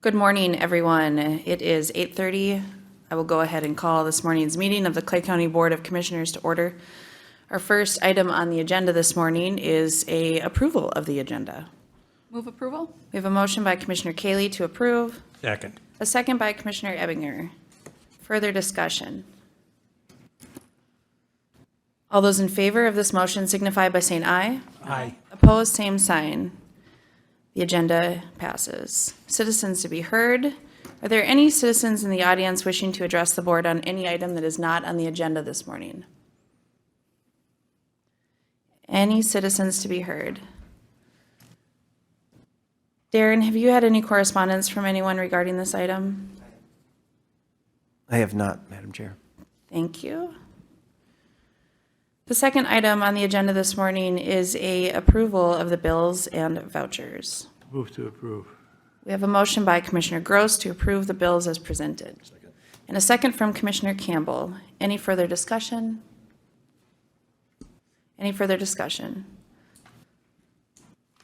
Good morning, everyone. It is 8:30. I will go ahead and call this morning's meeting of the Clay County Board of Commissioners to order. Our first item on the agenda this morning is a approval of the agenda. Move approval? We have a motion by Commissioner Kaylee to approve, Second. a second by Commissioner Ebbinger. Further discussion. All those in favor of this motion signify by saying aye. Aye. Opposed, same sign. The agenda passes. Citizens to be heard. Are there any citizens in the audience wishing to address the board on any item that is not on the agenda this morning? Any citizens to be heard? Darren, have you had any correspondence from anyone regarding this item? I have not, Madam Chair. Thank you. The second item on the agenda this morning is a approval of the bills and vouchers. Move to approve. We have a motion by Commissioner Gross to approve the bills as presented. And a second from Commissioner Campbell. Any further discussion? Any further discussion?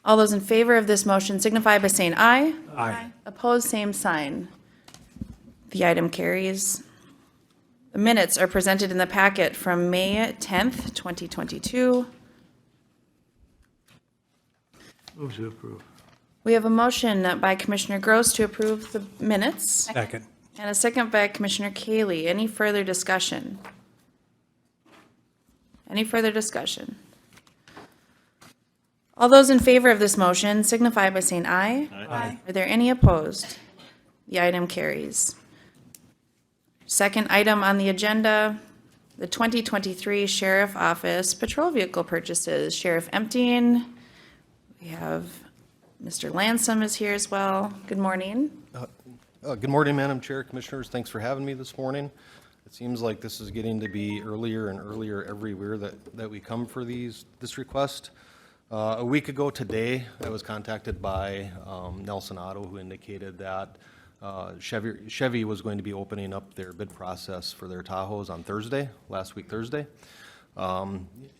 All those in favor of this motion signify by saying aye. Aye. Opposed, same sign. The item carries. The minutes are presented in the packet from May 10th, 2022. Move to approve. We have a motion by Commissioner Gross to approve the minutes. Second. And a second by Commissioner Kaylee. Any further discussion? Any further discussion? All those in favor of this motion signify by saying aye. Aye. Are there any opposed? The item carries. Second item on the agenda, the 2023 Sheriff Office Patrol Vehicle Purchases. Sheriff Empting. We have Mr. Lansome is here as well. Good morning. Good morning, Madam Chair, Commissioners. Thanks for having me this morning. It seems like this is getting to be earlier and earlier every year that we come for this request. A week ago today, I was contacted by Nelson Otto, who indicated that Chevy was going to be opening up their bid process for their Tahoes on Thursday, last week Thursday.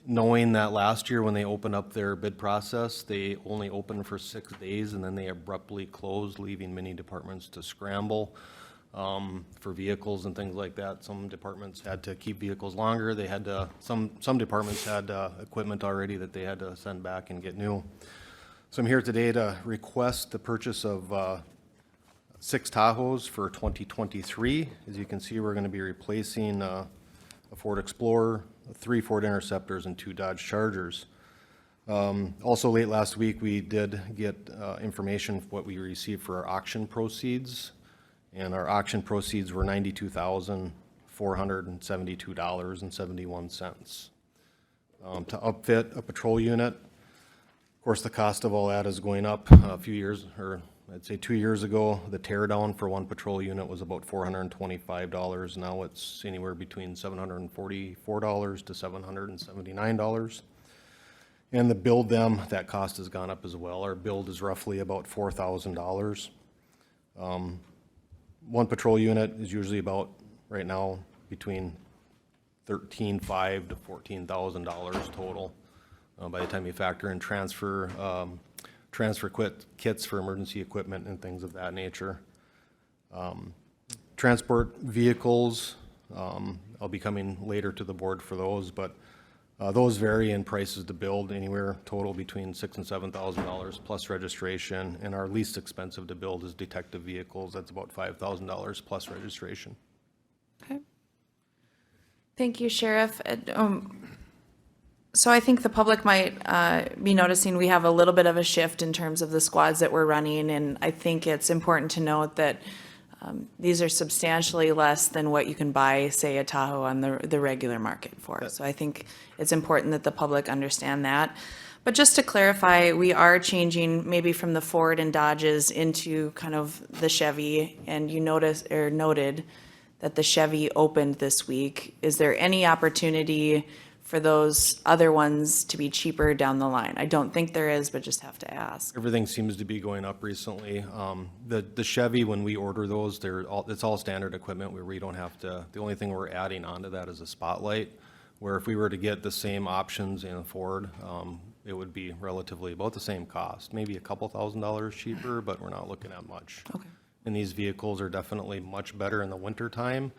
Knowing that last year when they opened up their bid process, they only opened for 6 days and then they abruptly closed, leaving many departments to scramble for vehicles and things like that. Some departments had to keep vehicles longer. They had to, some departments had equipment already that they had to send back and get new. So I'm here today to request the purchase of 6 Tahoes for 2023. As you can see, we're going to be replacing a Ford Explorer, 3 Ford Interceptors, and 2 Dodge Chargers. Also late last week, we did get information of what we received for our auction proceeds, and our auction proceeds were $92,472.71. To upfit a patrol unit, of course, the cost of all that is going up. A few years, or I'd say 2 years ago, the tear down for one patrol unit was about $425. Now it's anywhere between $744 to $779. And to build them, that cost has gone up as well. Our build is roughly about $4,000. One patrol unit is usually about, right now, between $13,500 to $14,000 total. By the time you factor in transfer kits for emergency equipment and things of that nature. Transport vehicles, I'll be coming later to the board for those, but those vary in prices to build, anywhere total between $6,000 and $7,000 plus registration, and our least expensive to build is detective vehicles. That's about $5,000 plus registration. Okay. Thank you, Sheriff. So I think the public might be noticing we have a little bit of a shift in terms of the squads that we're running, and I think it's important to note that these are substantially less than what you can buy, say, a Tahoe on the regular market for. So I think it's important that the public understand that. But just to clarify, we are changing maybe from the Ford and Dodges into kind of the Chevy, and you noted that the Chevy opened this week. Is there any opportunity for those other ones to be cheaper down the line? I don't think there is, but just have to ask. Everything seems to be going up recently. The Chevy, when we order those, it's all standard equipment where we don't have to, the only thing we're adding onto that is a spotlight, where if we were to get the same options in a Ford, it would be relatively about the same cost, maybe a couple $1,000s cheaper, but we're not looking at much. Okay. and these vehicles are definitely much better in the wintertime.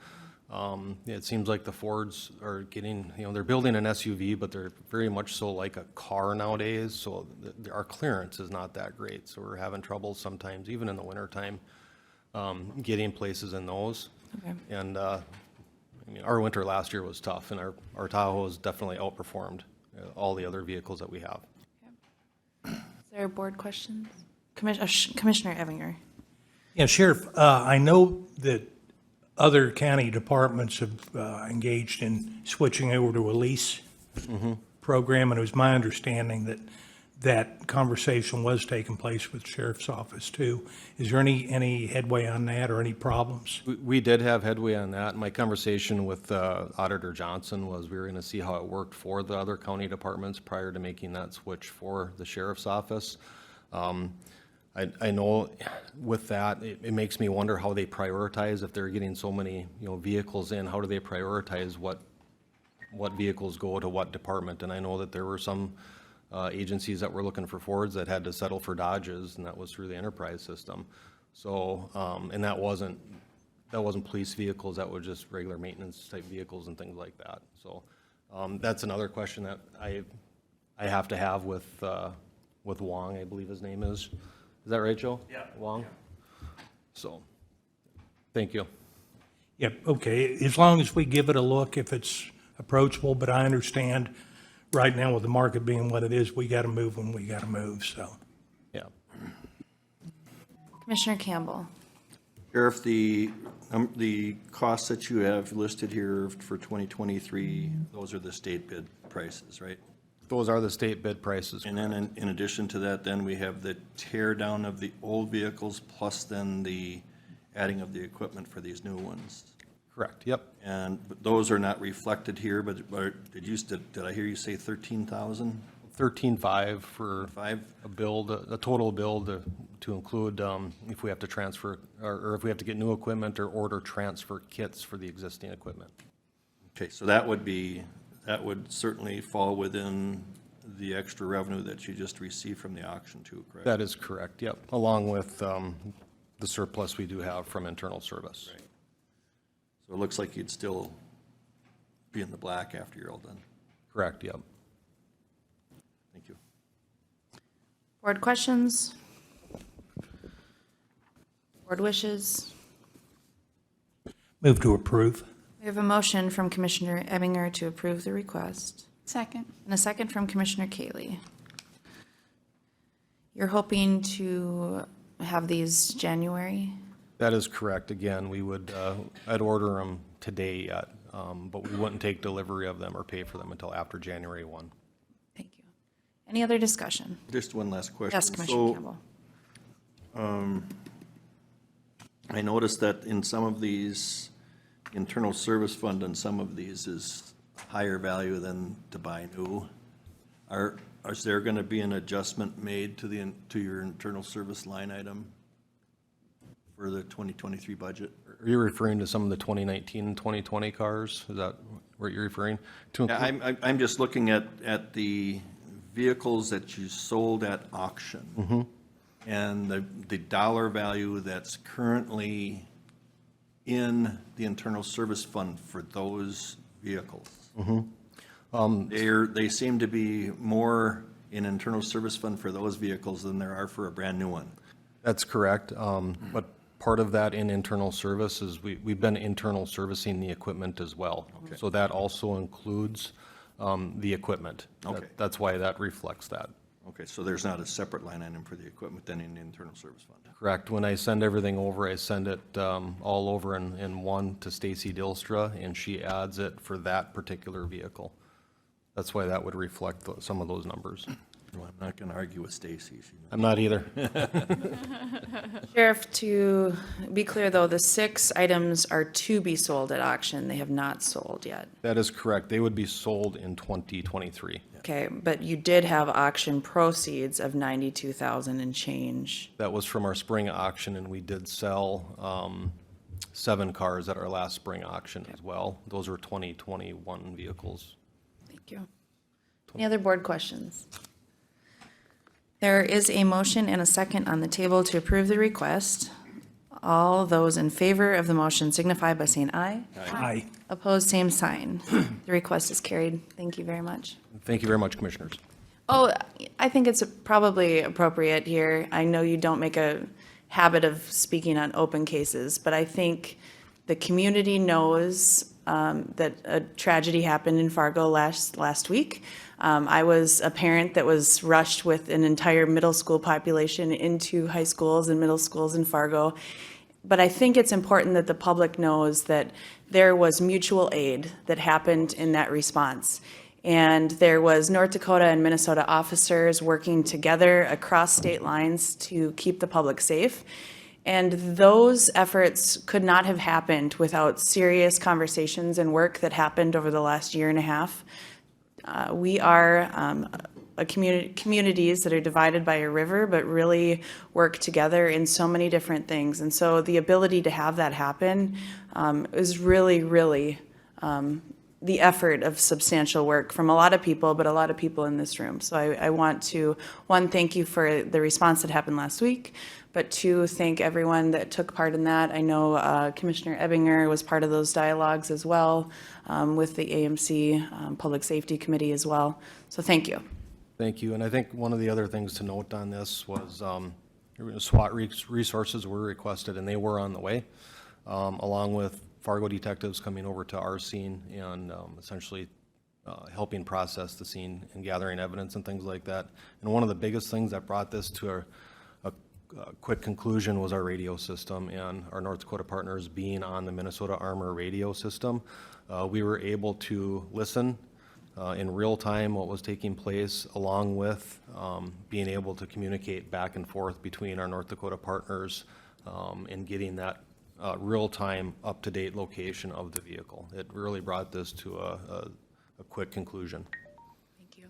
It seems like the Fords are getting, they're building an SUV, but they're very much so like a car nowadays, so our clearance is not that great, so we're having trouble sometimes, even in the wintertime, getting places in those. Okay. And, our winter last year was tough, and our Tahoe has definitely outperformed all the other vehicles that we have. Is there board questions? Commissioner Evinger. Yeah, Sheriff, I know that other county departments have engaged in switching over to a lease program, and it was my understanding that that conversation was taking place with Sheriff's Office too. Is there any headway on that or any problems? We did have headway on that. My conversation with Auditor Johnson was we were going to see how it worked for the other county departments prior to making that switch for the Sheriff's Office. I know with that, it makes me wonder how they prioritize if they're getting so many, vehicles in. How do they prioritize what vehicles go to what department? And I know that there were some agencies that were looking for Fords that had to settle for Dodges, and that was through the enterprise system. So, and that wasn't police vehicles. That was just regular maintenance type vehicles and things like that. So, that's another question that I have to have with Wong, I believe his name is. Is that right, Joe? Yeah. Wong? So, thank you. Yep, okay, as long as we give it a look, if it's approachable, but I understand right now with the market being what it is, we got to move when we got to move, so. Yeah. Commissioner Campbell. Sheriff, the costs that you have listed here for 2023, those are the state bid prices, right? Those are the state bid prices. And then in addition to that, then we have the tear down of the old vehicles plus then the adding of the equipment for these new ones. Correct, yep. And but those are not reflected here, but did I hear you say 13,000? 13.5 for Five? a total build to include if we have to transfer, or if we have to get new equipment or order transfer kits for the existing equipment. Okay, so that would certainly fall within the extra revenue that you just received from the auction too, correct? That is correct, yep, along with the surplus we do have from internal service. Right. So it looks like you'd still be in the black after you're all done. Correct, yep. Thank you. Board questions? Board wishes? Move to approve. We have a motion from Commissioner Ebinger to approve the request, Second. and a second from Commissioner Cayley. You're hoping to have these January? That is correct. Again, we would, I'd order them today yet, but we wouldn't take delivery of them or pay for them until after January 1. Thank you. Any other discussion? Just one last question. Yes, Commissioner Campbell. I noticed that in some of these internal service fund and some of these is higher value than to buy new. Is there going to be an adjustment made to your internal service line item for the 2023 budget? Are you referring to some of the 2019 and 2020 cars? Is that what you're referring to? Yeah, I'm just looking at the vehicles that you sold at auction and the dollar value that's currently in the internal service fund for those vehicles. They seem to be more in internal service fund for those vehicles than there are for a brand new one. That's correct. But part of that in internal service is we've been internal servicing the equipment as well. Okay. So that also includes the equipment. Okay. That's why that reflects that. Okay, so there's not a separate line item for the equipment than in the internal service fund? Correct. When I send everything over, I send it all over in one to Stacy Dilstra, and she adds it for that particular vehicle. That's why that would reflect some of those numbers. Well, I'm not going to argue with Stacy. I'm not either. Sheriff, to be clear though, the 6 items are to be sold at auction. They have not sold yet. That is correct. They would be sold in 2023. Okay, but you did have auction proceeds of 92,000 and change. That was from our spring auction, and we did sell 7 cars at our last spring auction as well. Those were 2021 vehicles. Thank you. Any other board questions? There is a motion and a second on the table to approve the request. All those in favor of the motion signify by saying aye. Aye. Opposed, same sign. The request is carried. Thank you very much. Thank you very much, Commissioners. Oh, I think it's probably appropriate here. I know you don't make a habit of speaking on open cases, but I think the community knows that a tragedy happened in Fargo last week. I was a parent that was rushed with an entire middle school population into high schools and middle schools in Fargo. But I think it's important that the public knows that there was mutual aid that happened in that response. And there was North Dakota and Minnesota officers working together across state lines to keep the public safe. And those efforts could not have happened without serious conversations and work that happened over the last year and a half. We are communities that are divided by a river, but really work together in so many different things. And so the ability to have that happen is really, really the effort of substantial work from a lot of people, but a lot of people in this room. So I want to, one, thank you for the response that happened last week, but two, thank everyone that took part in that. I know Commissioner Ebbinger was part of those dialogues as well with the AMC Public Safety Committee as well. So thank you. Thank you. And I think one of the other things to note on this was SWAT resources were requested, and they were on the way, along with Fargo detectives coming over to our scene and essentially helping process the scene and gathering evidence and things like that. And one of the biggest things that brought this to a quick conclusion was our radio system and our North Dakota partners being on the Minnesota Armor radio system. We were able to listen in real time what was taking place, along with being able to communicate back and forth between our North Dakota partners and getting that real-time, up-to-date location of the vehicle. It really brought this to a quick conclusion. Thank you.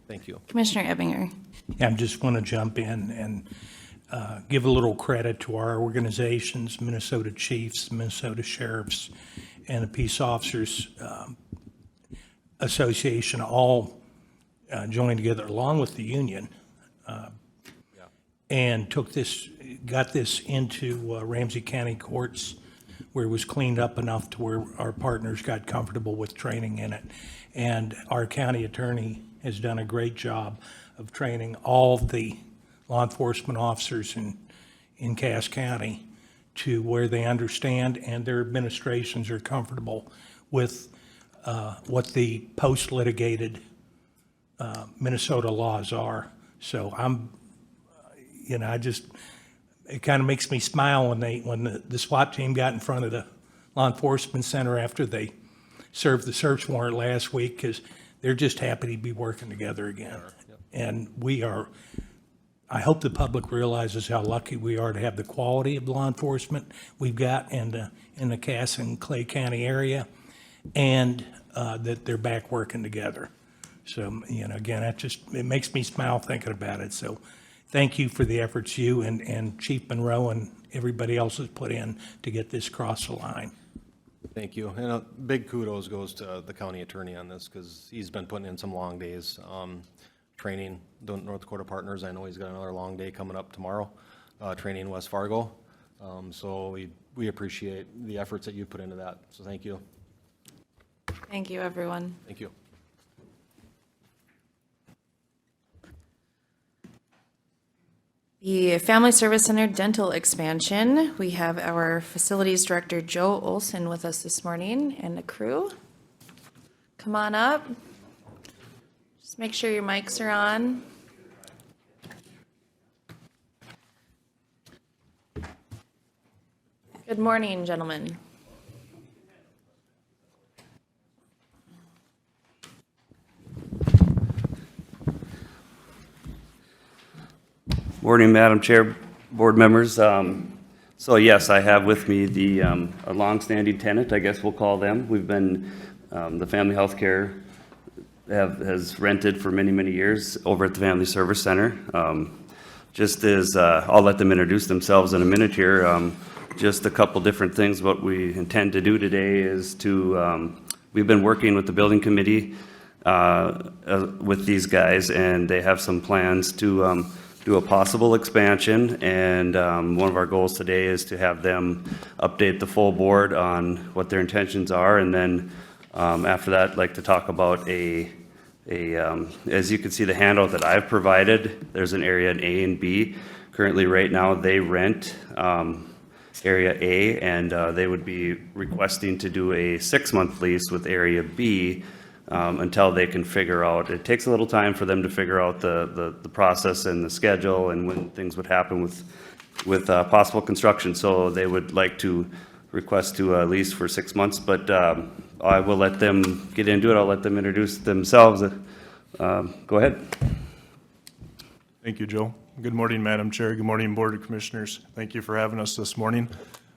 Thank you. Commissioner Ebbinger. I just want to jump in and give a little credit to our organizations, Minnesota Chiefs, Minnesota Sheriffs, and the Peace Officers Association, all joined together along with the union and got this into Ramsey County courts, where it was cleaned up enough to where our partners got comfortable with training in it. And our county attorney has done a great job of training all the law enforcement officers in Cass County to where they understand and their administrations are comfortable with what the post-litigated Minnesota laws are. So it kind of makes me smile when the SWAT team got in front of the law enforcement center after they served the search warrant last week, because they're just happy to be working together again. And I hope the public realizes how lucky we are to have the quality of law enforcement we've got in the Cass and Clay County area, and that they're back working together. So, again, it makes me smile thinking about it. So thank you for the efforts you and Chief Monroe and everybody else has put in to get this across the line. Thank you. And a big kudos goes to the county attorney on this, because he's been putting in some long days training the North Dakota partners. I know he's got another long day coming up tomorrow, training West Fargo. So we appreciate the efforts that you put into that. So thank you. Thank you, everyone. Thank you. The Family Service Center Dental Expansion. We have our Facilities Director, Joe Olson, with us this morning, and the crew. Come on up. Just make sure your mics are on. Good morning, gentlemen. Morning, Madam Chair, board members. So yes, I have with me a longstanding tenant, I guess we'll call them. We've been, the Family Health Care has rented for many, many years over at the Family Service Center. Just as, I'll let them introduce themselves in a minute here. Just a couple different things. What we intend to do today is we've been working with the building committee with these guys, and they have some plans to do a possible expansion, and one of our goals today is to have them update the full board on what their intentions are, and then after that, I'd like to talk about as you can see the handout that I've provided, there's an area in A and B. Currently, right now, they rent Area A, and they would be requesting to do a 6-month lease with Area B until they can figure out, it takes a little time for them to figure out the process and the schedule and when things would happen with possible construction. So they would like to request to lease for 6 months, but I will let them get into it. I'll let them introduce themselves. Go ahead. Thank you, Joe. Good morning, Madam Chair. Good morning, Board of Commissioners. Thank you for having us this morning.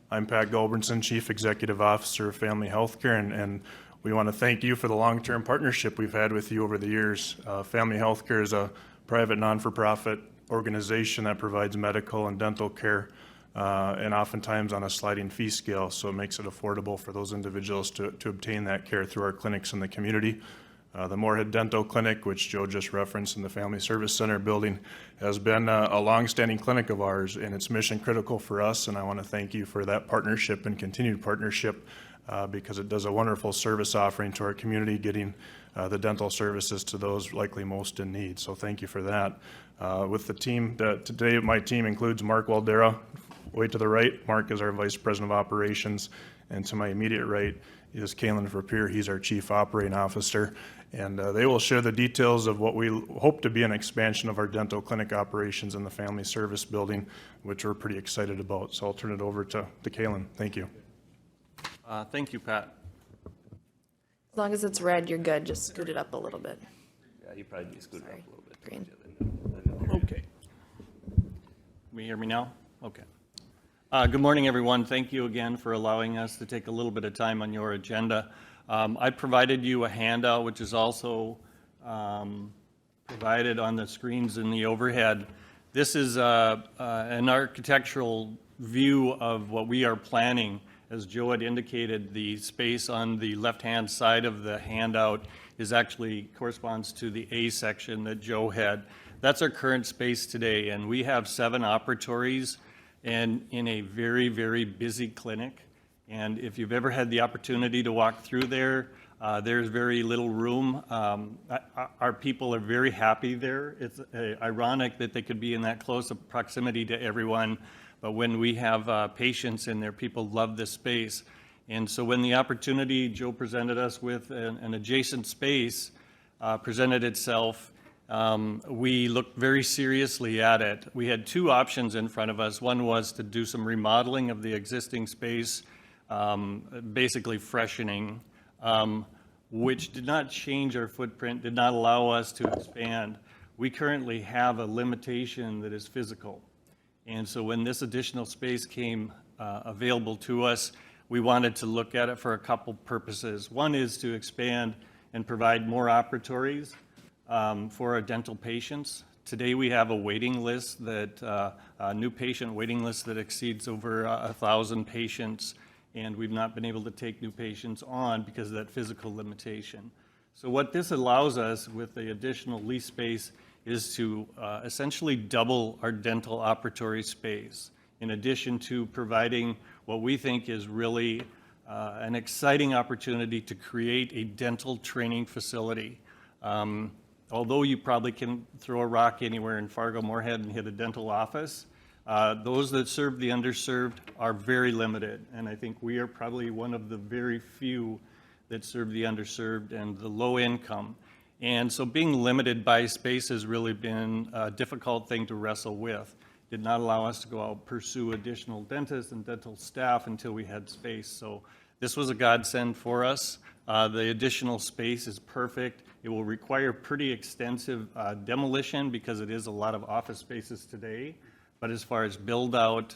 I'm Pat Gulbranson, Chief Executive Officer of Family Healthcare, and we want to thank you for the long-term partnership we've had with you over the years. Family Healthcare is a private non-for-profit organization that provides medical and dental care, and oftentimes on a sliding fee scale, so it makes it affordable for those individuals to obtain that care through our clinics in the community. The Moorhead Dental Clinic, which Joe just referenced in the Family Service Center building, has been a long-standing clinic of ours, and it's mission critical for us, and I want to thank you for that partnership and continued partnership because it does a wonderful service offering to our community, getting the dental services to those likely most in need. So thank you for that. With the team, today my team includes Mark Waldera, way to the right. Mark is our Vice President of Operations, and to my immediate right is Kalen Verpeer. He's our Chief Operating Officer, and they will share the details of what we hope to be an expansion of our dental clinic operations in the Family Service Building, which we're pretty excited about. So I'll turn it over to Kalen. Thank you. Thank you, Pat. As long as it's red, you're good. Just scoot it up a little bit. Yeah, you probably need to scoot it up a little bit. Green. Okay. Can you hear me now? Okay. Good morning, everyone. Thank you again for allowing us to take a little bit of time on your agenda. I provided you a handout, which is also provided on the screens in the overhead. This is an architectural view of what we are planning. As Joe had indicated, the space on the left-hand side of the handout is actually corresponds to the A section that Joe had. That's our current space today, and we have 7 operatories and in a very, very busy clinic. And if you've ever had the opportunity to walk through there, there's very little room. Our people are very happy there. It's ironic that they could be in that close of proximity to everyone, but when we have patients in there, people love this space. And so when the opportunity Joe presented us with an adjacent space presented itself, we looked very seriously at it. We had 2 options in front of us. One was to do some remodeling of the existing space, basically freshening, which did not change our footprint, did not allow us to expand. We currently have a limitation that is physical. And so when this additional space came available to us, we wanted to look at it for a couple purposes. One is to expand and provide more operatories for our dental patients. Today we have a waiting list that, a new patient waiting list that exceeds over 1,000 patients, and we've not been able to take new patients on because of that physical limitation. So what this allows us with the additional lease space is to essentially double our dental operatory space, in addition to providing what we think is really an exciting opportunity to create a dental training facility. Although you probably can throw a rock anywhere in Fargo Moorhead and hit a dental office, those that serve the underserved are very limited, and I think we are probably one of the very few that serve the underserved and the low income. And so being limited by space has really been a difficult thing to wrestle with. Did not allow us to go out pursue additional dentists and dental staff until we had space. So this was a godsend for us. The additional space is perfect. It will require pretty extensive demolition because it is a lot of office spaces today. But as far as build out,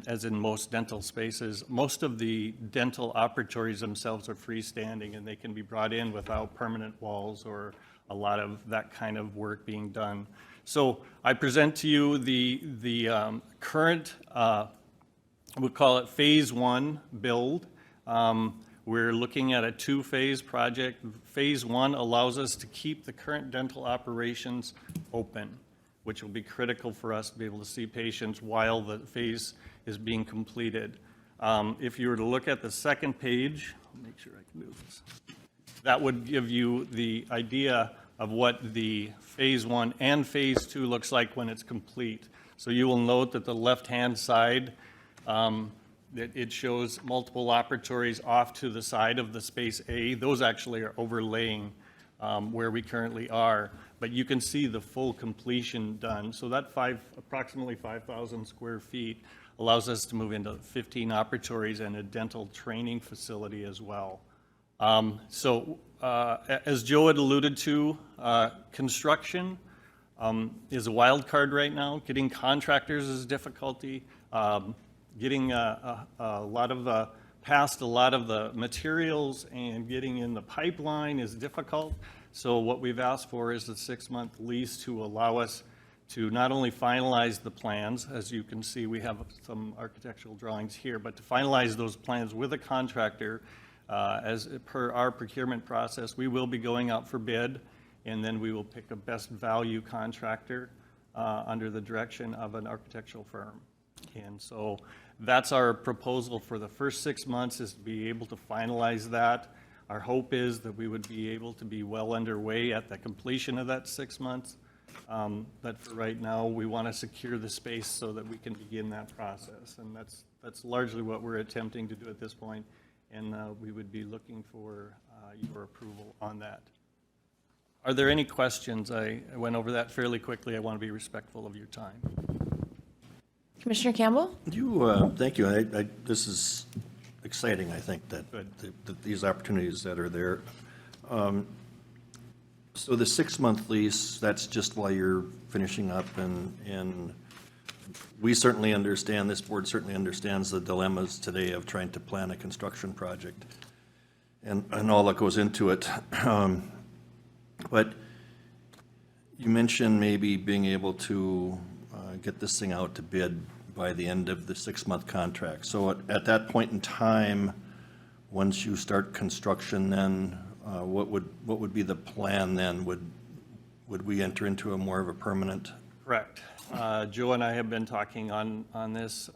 as in most dental spaces, most of the dental operatories themselves are freestanding and they can be brought in without permanent walls or a lot of that kind of work being done. So I present to you the current, we'll call it phase 1 build. We're looking at a 2-phase project. Phase 1 allows us to keep the current dental operations open. which will be critical for us to be able to see patients while the phase is being completed. If you were to look at the second page, I'll make sure I can do this. That would give you the idea of what the phase 1 and phase 2 looks like when it's complete. So you will note that the left-hand side, that it shows multiple operatories off to the side of the space A. Those actually are overlaying where we currently are, but you can see the full completion done. So that approximately 5,000 square feet allows us to move into 15 operatories and a dental training facility as well. As Joe had alluded to, construction is a wild card right now. Getting contractors is a difficulty. Getting past a lot of the materials and getting in the pipeline is difficult. So what we've asked for is a 6-month lease to allow us to not only finalize the plans, as you can see, we have some architectural drawings here, but to finalize those plans with a contractor. As per our procurement process, we will be going out for bid, and then we will pick a best value contractor under the direction of an architectural firm. And so that's our proposal for the first 6 months, is to be able to finalize that. Our hope is that we would be able to be well underway at the completion of that 6 months. But for right now, we want to secure the space so that we can begin that process. And that's largely what we're attempting to do at this point. And we would be looking for your approval on that. Are there any questions? I went over that fairly quickly. I want to be respectful of your time. Commissioner Campbell? Thank you. This is exciting, I think, that these opportunities that are there. So the 6-month lease, that's just while you're finishing up, and we certainly understand, this board certainly understands the dilemmas today of trying to plan a construction project and all that goes into it. But you mentioned maybe being able to get this thing out to bid by the end of the 6-month contract. So at that point in time, once you start construction, then what would be the plan then? Would we enter into a more of a permanent? Correct. Joe and I have been talking on this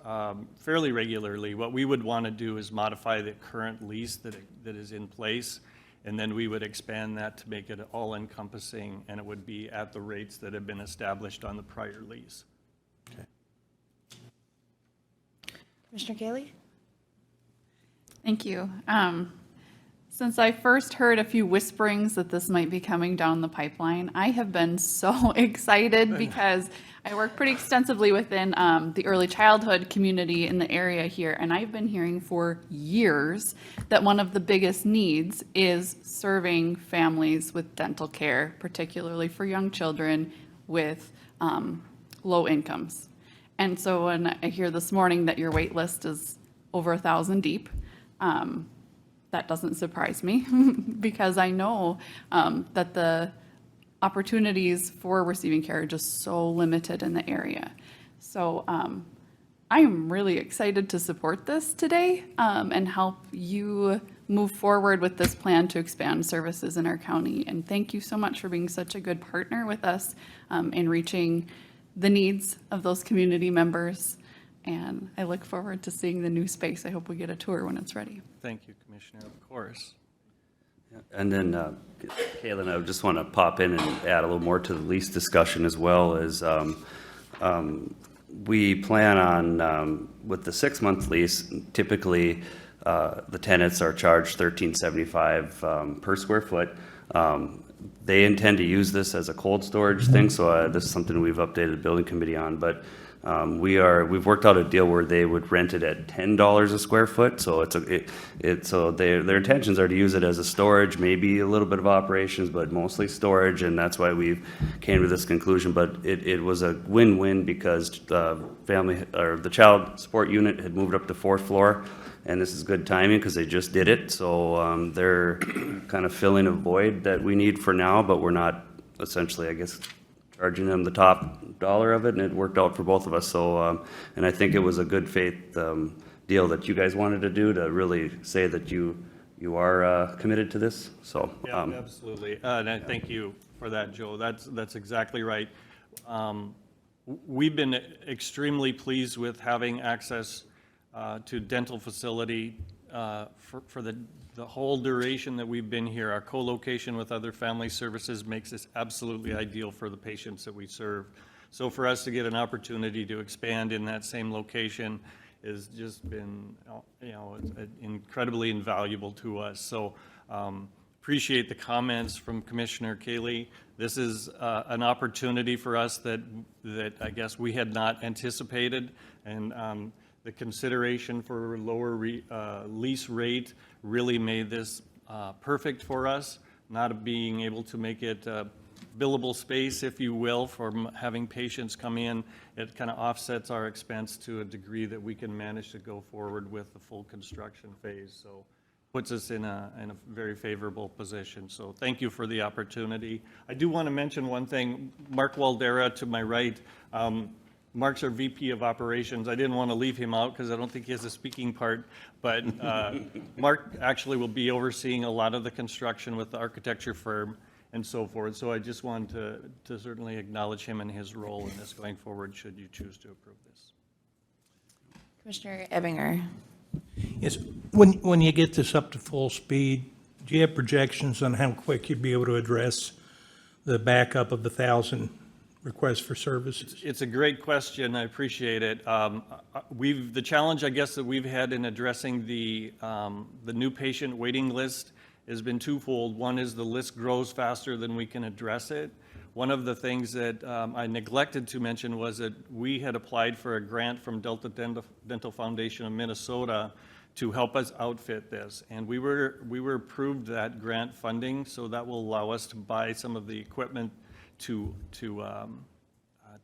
fairly regularly. What we would want to do is modify the current lease that is in place, and then we would expand that to make it all-encompassing, and it would be at the rates that have been established on the prior lease. Okay. Commissioner Gailey? Thank you. Since I first heard a few whisperings that this might be coming down the pipeline, I have been so excited because I work pretty extensively within the early childhood community in the area here, and I've been hearing for years that one of the biggest needs is serving families with dental care, particularly for young children with low incomes. And so when I hear this morning that your wait list is over 1,000 deep, that doesn't surprise me because I know that the opportunities for receiving care are just so limited in the area. So I am really excited to support this today and help you move forward with this plan to expand services in our county. And thank you so much for being such a good partner with us in reaching the needs of those community members. And I look forward to seeing the new space. I hope we get a tour when it's ready. Thank you, Commissioner, of course. And then, Kaylin, I just want to pop in and add a little more to the lease discussion as well as we plan on, with the 6-month lease, typically the tenants are charged $13.75 per square foot. They intend to use this as a cold storage thing, so this is something we've updated the building committee on, but we've worked out a deal where they would rent it at $10 a square foot. So so their intentions are to use it as a storage, maybe a little bit of operations, but mostly storage. And that's why we came to this conclusion. But it was a win-win because the child support unit had moved up to 4th floor. And this is good timing because they just did it. So they're kind of filling a void that we need for now, but we're not essentially, I guess, charging them the top dollar of it, and it worked out for both of us. So, and I think it was a good faith deal that you guys wanted to do to really say that you are committed to this. So, yeah, absolutely, and I thank you for that, Joe. That's exactly right. we've been extremely pleased with having access to dental facility for the whole duration that we've been here. Our co-location with other family services makes this absolutely ideal for the patients that we serve. So for us to get an opportunity to expand in that same location has just been, you know, incredibly invaluable to us. So appreciate the comments from Commissioner Cayley. This is an opportunity for us that I guess we had not anticipated, and the consideration for lower lease rate really made this perfect for us, not being able to make it billable space, if you will, from having patients come in. It kind of offsets our expense to a degree that we can manage to go forward with the full construction phase. So puts us in a very favorable position. So thank you for the opportunity. I do want to mention one thing. Mark Waldera to my right, Mark's our VP of Operations. I didn't want to leave him out because I don't think he has a speaking part, but Mark actually will be overseeing a lot of the construction with the architecture firm and so forth. So I just wanted to certainly acknowledge him and his role in this going forward, should you choose to approve this. Commissioner Ebinger. Yes, when you get this up to full speed, do you have projections on how quick you'd be able to address the backup of 1,000 requests for services? It's a great question. I appreciate it. The challenge, I guess, that we've had in addressing the new patient waiting list has been twofold. One is the list grows faster than we can address it. One of the things that I neglected to mention was that we had applied for a grant from Delta Dental Foundation of Minnesota to help us outfit this. And we were approved that grant funding, so that will allow us to buy some of the equipment to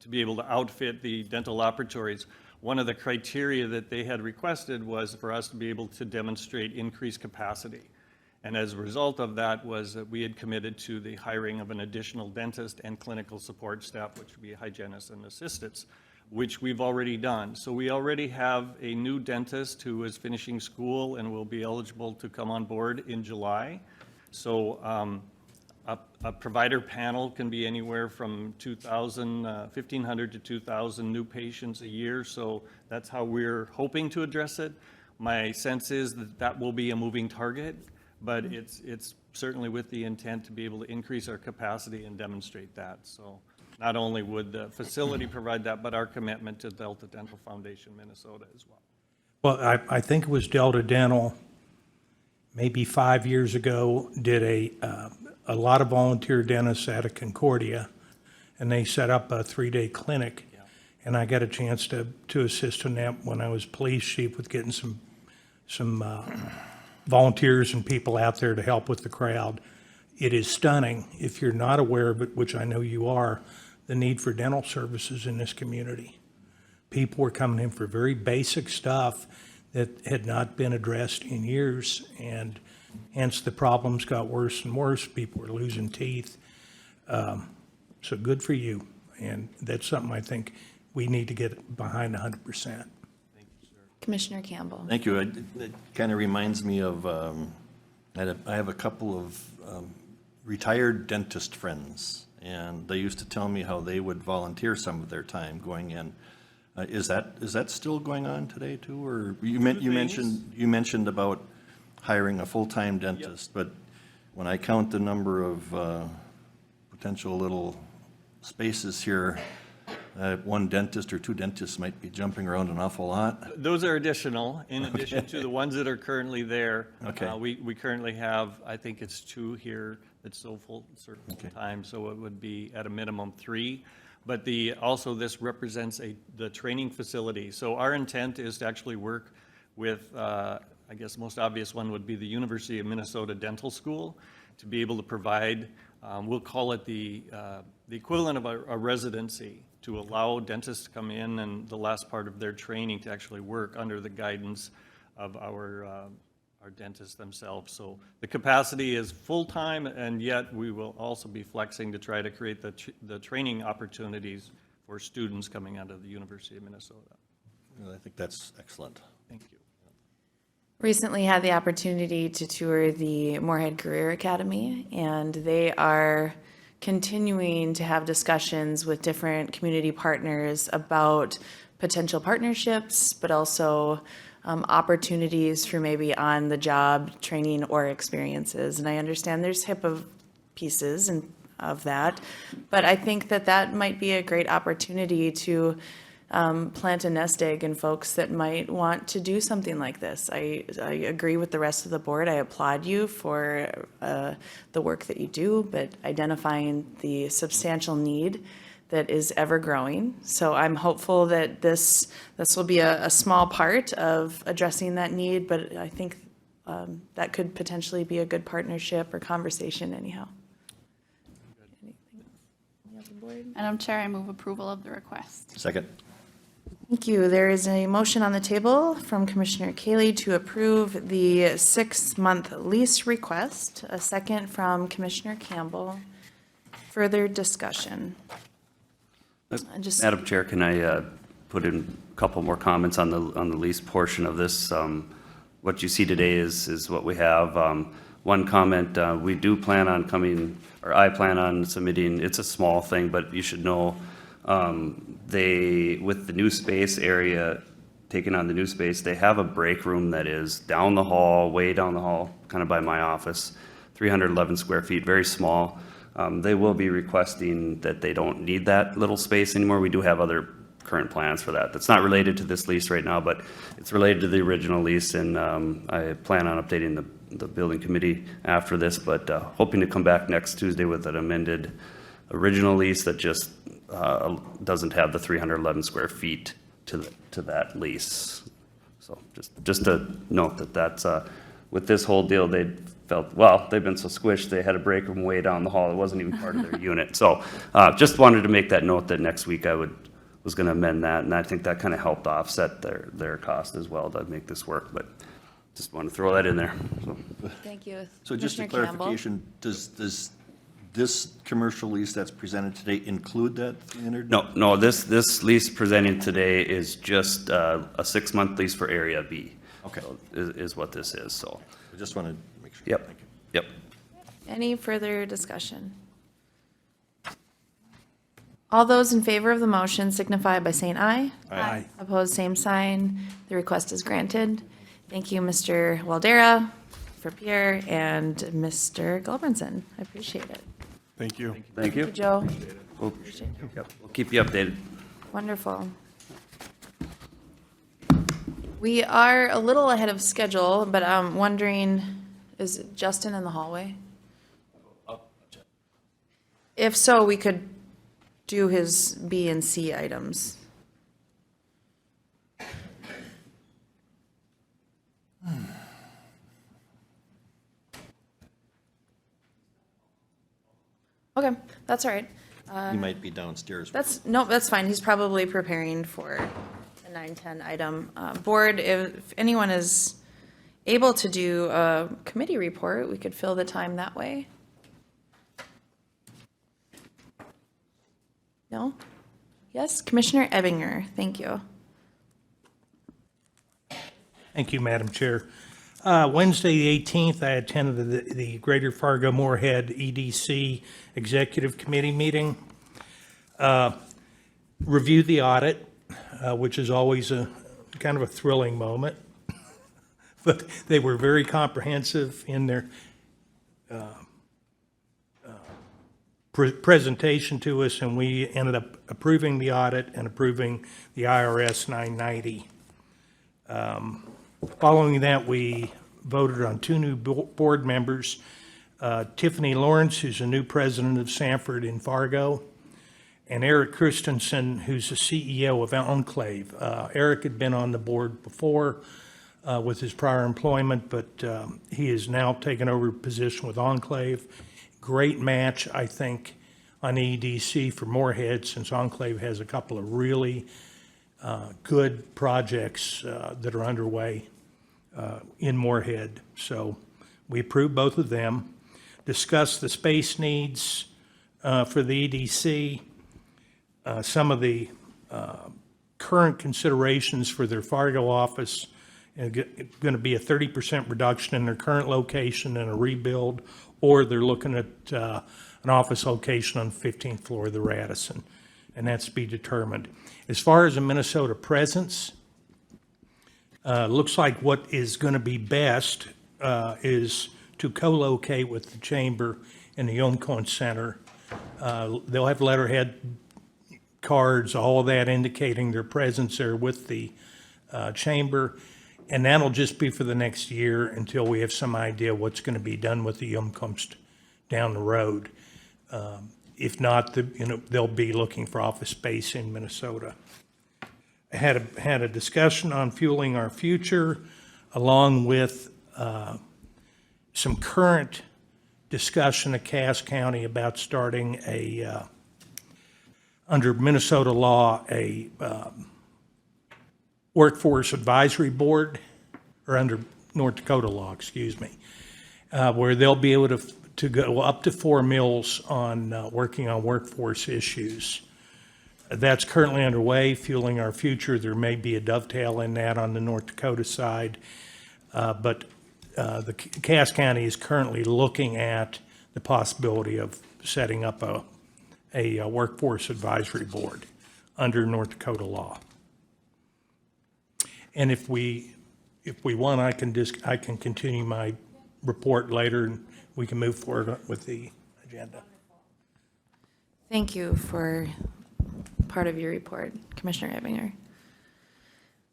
be able to outfit the dental laboratories. One of the criteria that they had requested was for us to be able to demonstrate increased capacity. And as a result of that was that we had committed to the hiring of an additional dentist and clinical support staff, which would be hygienists and assistants, which we've already done. So we already have a new dentist who is finishing school and will be eligible to come on board in July. So a provider panel can be anywhere from 1,500 to 2,000 new patients a year. So that's how we're hoping to address it. My sense is that that will be a moving target, but it's certainly with the intent to be able to increase our capacity and demonstrate that. So not only would the facility provide that, but our commitment to Delta Dental Foundation Minnesota as well. Well, I think it was Delta Dental, maybe 5 years ago, did a lot of volunteer dentists out of Concordia, and they set up a 3-day clinic. Yeah. And I got a chance to assist in that when I was police chief with getting some volunteers and people out there to help with the crowd. It is stunning, if you're not aware of it, which I know you are, the need for dental services in this community. People were coming in for very basic stuff that had not been addressed in years, and hence the problems got worse and worse. People were losing teeth. So good for you. And that's something I think we need to get behind 100%. Commissioner Campbell. Thank you. It kind of reminds me of, I have a couple of retired dentist friends, and they used to tell me how they would volunteer some of their time going in. Is that still going on today too? Or you mentioned about hiring a full-time dentist, but when I count the number of potential little spaces here, one dentist or two dentists might be jumping around an awful lot. Those are additional, in addition to the ones that are currently there. Okay. We currently have, I think it's 2 here that's so full time, so it would be at a minimum 3. But also this represents the training facility. So our intent is to actually work with, I guess the most obvious one would be the University of Minnesota Dental School, to be able to provide, we'll call it the equivalent of a residency, to allow dentists to come in and the last part of their training to actually work under the guidance of our dentists themselves. So the capacity is full-time, and yet we will also be flexing to try to create the training opportunities for students coming out of the University of Minnesota. Well, I think that's excellent. Thank you. Recently had the opportunity to tour the Moorhead Career Academy, and they are continuing to have discussions with different community partners about potential partnerships, but also opportunities for maybe on-the-job training or experiences. And I understand there's HIPAA pieces of that, but I think that that might be a great opportunity to plant a nest egg in folks that might want to do something like this. I agree with the rest of the board. I applaud you for the work that you do, but identifying the substantial need that is ever growing. So I'm hopeful that this will be a small part of addressing that need, but I think that could potentially be a good partnership or conversation anyhow. Madam Chair, I move approval of the request. Second. Thank you. There is a motion on the table from Commissioner Kaylee to approve the 6-month lease request. A second from Commissioner Campbell. Further discussion. Madam Chair, can I put in a couple more comments on the lease portion of this? What you see today is what we have. One comment, we do plan on coming, or I plan on submitting, it's a small thing, but you should know, with the new space area, taking on the new space, they have a break room that is down the hall, way down the hall, kind of by my office, 311 square feet, very small. They will be requesting that they don't need that little space anymore. We do have other current plans for that. That's not related to this lease right now, but it's related to the original lease, and I plan on updating the building committee after this, but hoping to come back next Tuesday with an amended original lease that just doesn't have the 311 square feet to that lease. So just to note that that's with this whole deal, they felt, well, they've been so squished, they had a break room way down the hall. It wasn't even part of their unit. So just wanted to make that note that next week I was going to amend that, and I think that kind of helped offset their cost as well to make this work, but just want to throw that in there. So. Thank you. So just a Commissioner Campbell? clarification, does this commercial lease that's presented today include that 300? No, this lease presented today is just a 6-month lease for Area B. Okay. So is what this is, so. I just wanted to make sure. Yep, Thank you. yep. Any further discussion? All those in favor of the motion signify by saying aye. Aye. Opposed, same sign. The request is granted. Thank you, Mr. Waldera, for Pierre, and Mr. Gulbranson. I appreciate it. Thank you. Thank you. Joe, We'll keep you updated. wonderful. We are a little ahead of schedule, but I'm wondering, is Justin in the hallway? If so, we could do his B and C items. Okay, that's all right. He might be downstairs. No, that's fine. He's probably preparing for the 910 item. Board, if anyone is able to do a committee report, we could fill the time that way. No? Yes, Commissioner Ebinger, thank you. Thank you, Madam Chair. Wednesday, the 18th, I attended the Greater Fargo-Moorhead EDC Executive Committee meeting. Reviewed the audit, which is always a kind of a thrilling moment. But they were very comprehensive in their presentation to us, and we ended up approving the audit and approving the IRS 990. Following that, we voted on 2 new board members, Tiffany Lawrence, who's a new president of Sanford in Fargo, and Eric Christensen, who's the CEO of Enclave. Eric had been on the board before with his prior employment, but he has now taken over a position with Enclave. Great match, I think, on EDC for Moorhead, since Enclave has a couple of really good projects that are underway in Moorhead. So we approved both of them, discussed the space needs for the EDC, some of the current considerations for their Fargo office, and going to be a 30% reduction in their current location and a rebuild, or they're looking at an an office location on the 15th floor of the Radisson, and that's to be determined. As far as a Minnesota presence, looks like what is going to be best is to co-locate with the chamber in the Yomcon Center. They'll have letterhead cards, all of that indicating their presence there with the chamber. And that'll just be for the next year until we have some idea what's going to be done with the Yomcomst down the road. If not, they'll be looking for office space in Minnesota. I had a discussion on fueling our future, along with some current discussion at Cass County about starting under Minnesota law, a workforce advisory board, or under North Dakota law, excuse me, where they'll be able to go up to 4 mills on working on workforce issues. That's currently underway, Fueling Our Future. There may be a dovetail in that on the North Dakota side. But the Cass County is currently looking at the possibility of setting up a workforce advisory board under North Dakota law. And if we want, I can continue my report later, and we can move forward with the agenda. Thank you for part of your report, Commissioner Ebinger.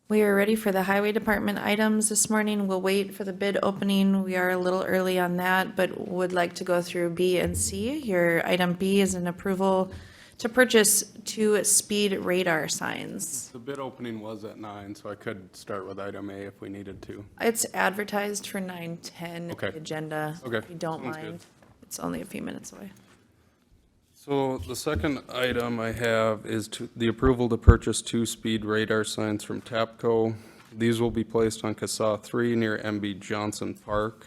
We are ready for the Highway Department items this morning. We'll wait for the bid opening. We are a little early on that, but would like to go through B and C. Your item B is an approval to purchase 2 speed radar signs. The bid opening was at 9, so I could start with item A if we needed to. It's advertised for 9:10 Okay. agenda. Okay. If you don't Sounds good. mind. It's only a few minutes away. So the second item I have is the approval to purchase 2 speed radar signs from TAPCO. These will be placed on CASA 3 near MB Johnson Park.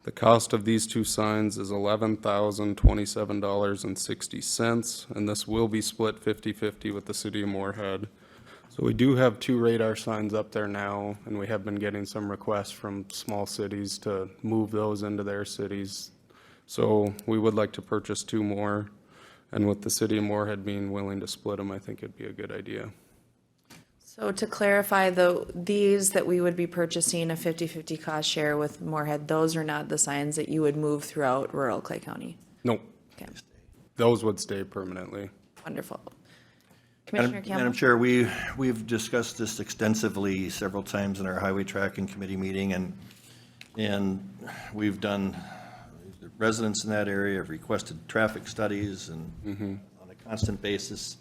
The cost of these 2 signs is $11,027.60, and this will be split 50-50 with the city of Moorhead. So we do have 2 radar signs up there now, and we have been getting some requests from small cities to move those into their cities. So we would like to purchase 2 more, and with the city of Moorhead being willing to split them, I think it'd be a good idea. So to clarify, these that we would be purchasing a 50-50 cost share with Moorhead, those are not the signs that you would move throughout rural Clay County? Nope, Okay, those would stay permanently. wonderful. Commissioner Madam Campbell? Chair, we've discussed this extensively several times in our Highway Tracking Committee meeting, and we've done, residents in that area have requested traffic studies, and on a constant basis,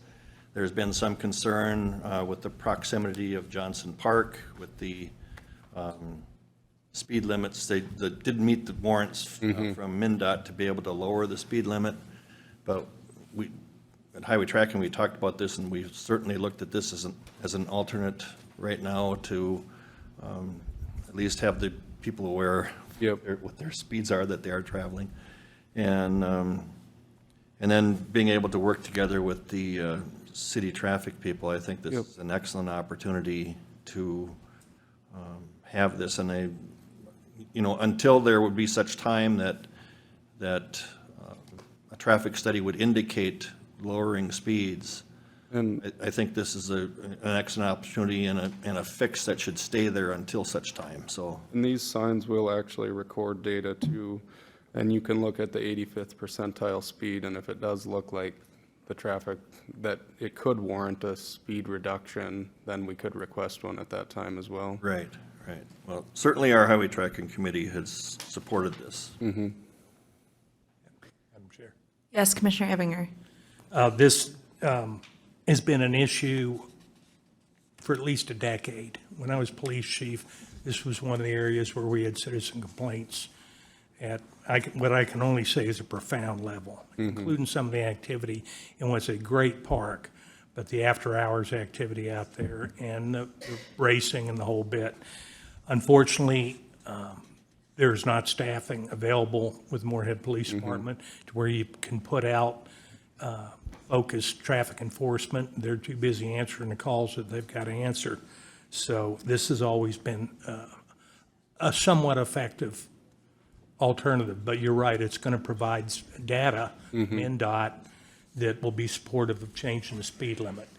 there's been some concern with the proximity of Johnson Park, with the speed limits. They didn't meet the warrants from MnDOT to be able to lower the speed limit, but at Highway Tracking, we talked about this, and we certainly looked at this as an alternate right now to at least have the people aware what their speeds are that they are traveling. And then being able to work together with the city traffic people, I think this is an excellent opportunity to have this. And until there would be such time that a traffic study would indicate lowering speeds, and I think this is an excellent opportunity and a fix that should stay there until such time, so. And these signs will actually record data too, and you can look at the 85th percentile speed, and if it does look like the traffic, that it could warrant a speed reduction, then we could request one at that time as well. Right. Well, certainly our Highway Tracking Committee has supported this. Madam Chair. Yes, Commissioner Ebinger. This has been an issue for at least a decade. When I was police chief, this was one of the areas where we had citizen complaints at what I can only say is a profound level, including some of the activity in what's a great park, but the after-hours activity out there and the racing and the whole bit. Unfortunately, there's not staffing available with Moorhead Police Department to where you can put out focused traffic enforcement. They're too busy answering the calls that they've got to answer. So this has always been a somewhat effective alternative. But you're right, it's going to provide data, MnDOT, that will be supportive of changing the speed limit.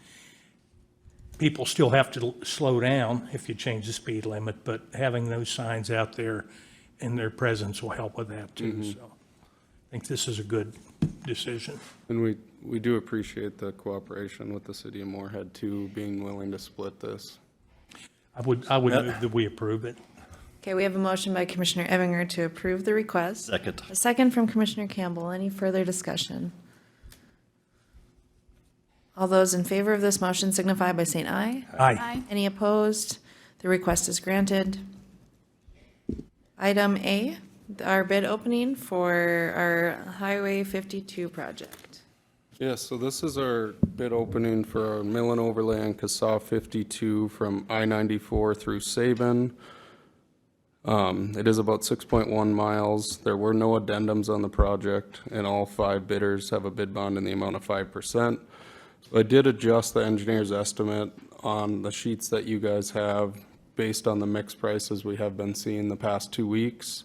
People still have to slow down if you change the speed limit, but having those signs out there and their presence will help with that too. So I think this is a good decision. And we do appreciate the cooperation with the city of Moorhead too, being willing to split this. I would move that we approve it. Okay, we have a motion by Commissioner Ebinger to approve the request. Second. A second from Commissioner Campbell. Any further discussion? All those in favor of this motion signify by saying aye. Aye. Any opposed? The request is granted. Item A, our bid opening for our Highway 52 project. Yeah, so this is our bid opening for our mill and overlay on CASA 52 from I-94 through Sabin. It is about 6.1 miles. There were no addendums on the project, and all 5 bidders have a bid bond in the amount of 5%. So I did adjust the engineer's estimate on the sheets that you guys have based on the mixed prices we have been seeing the past 2 weeks.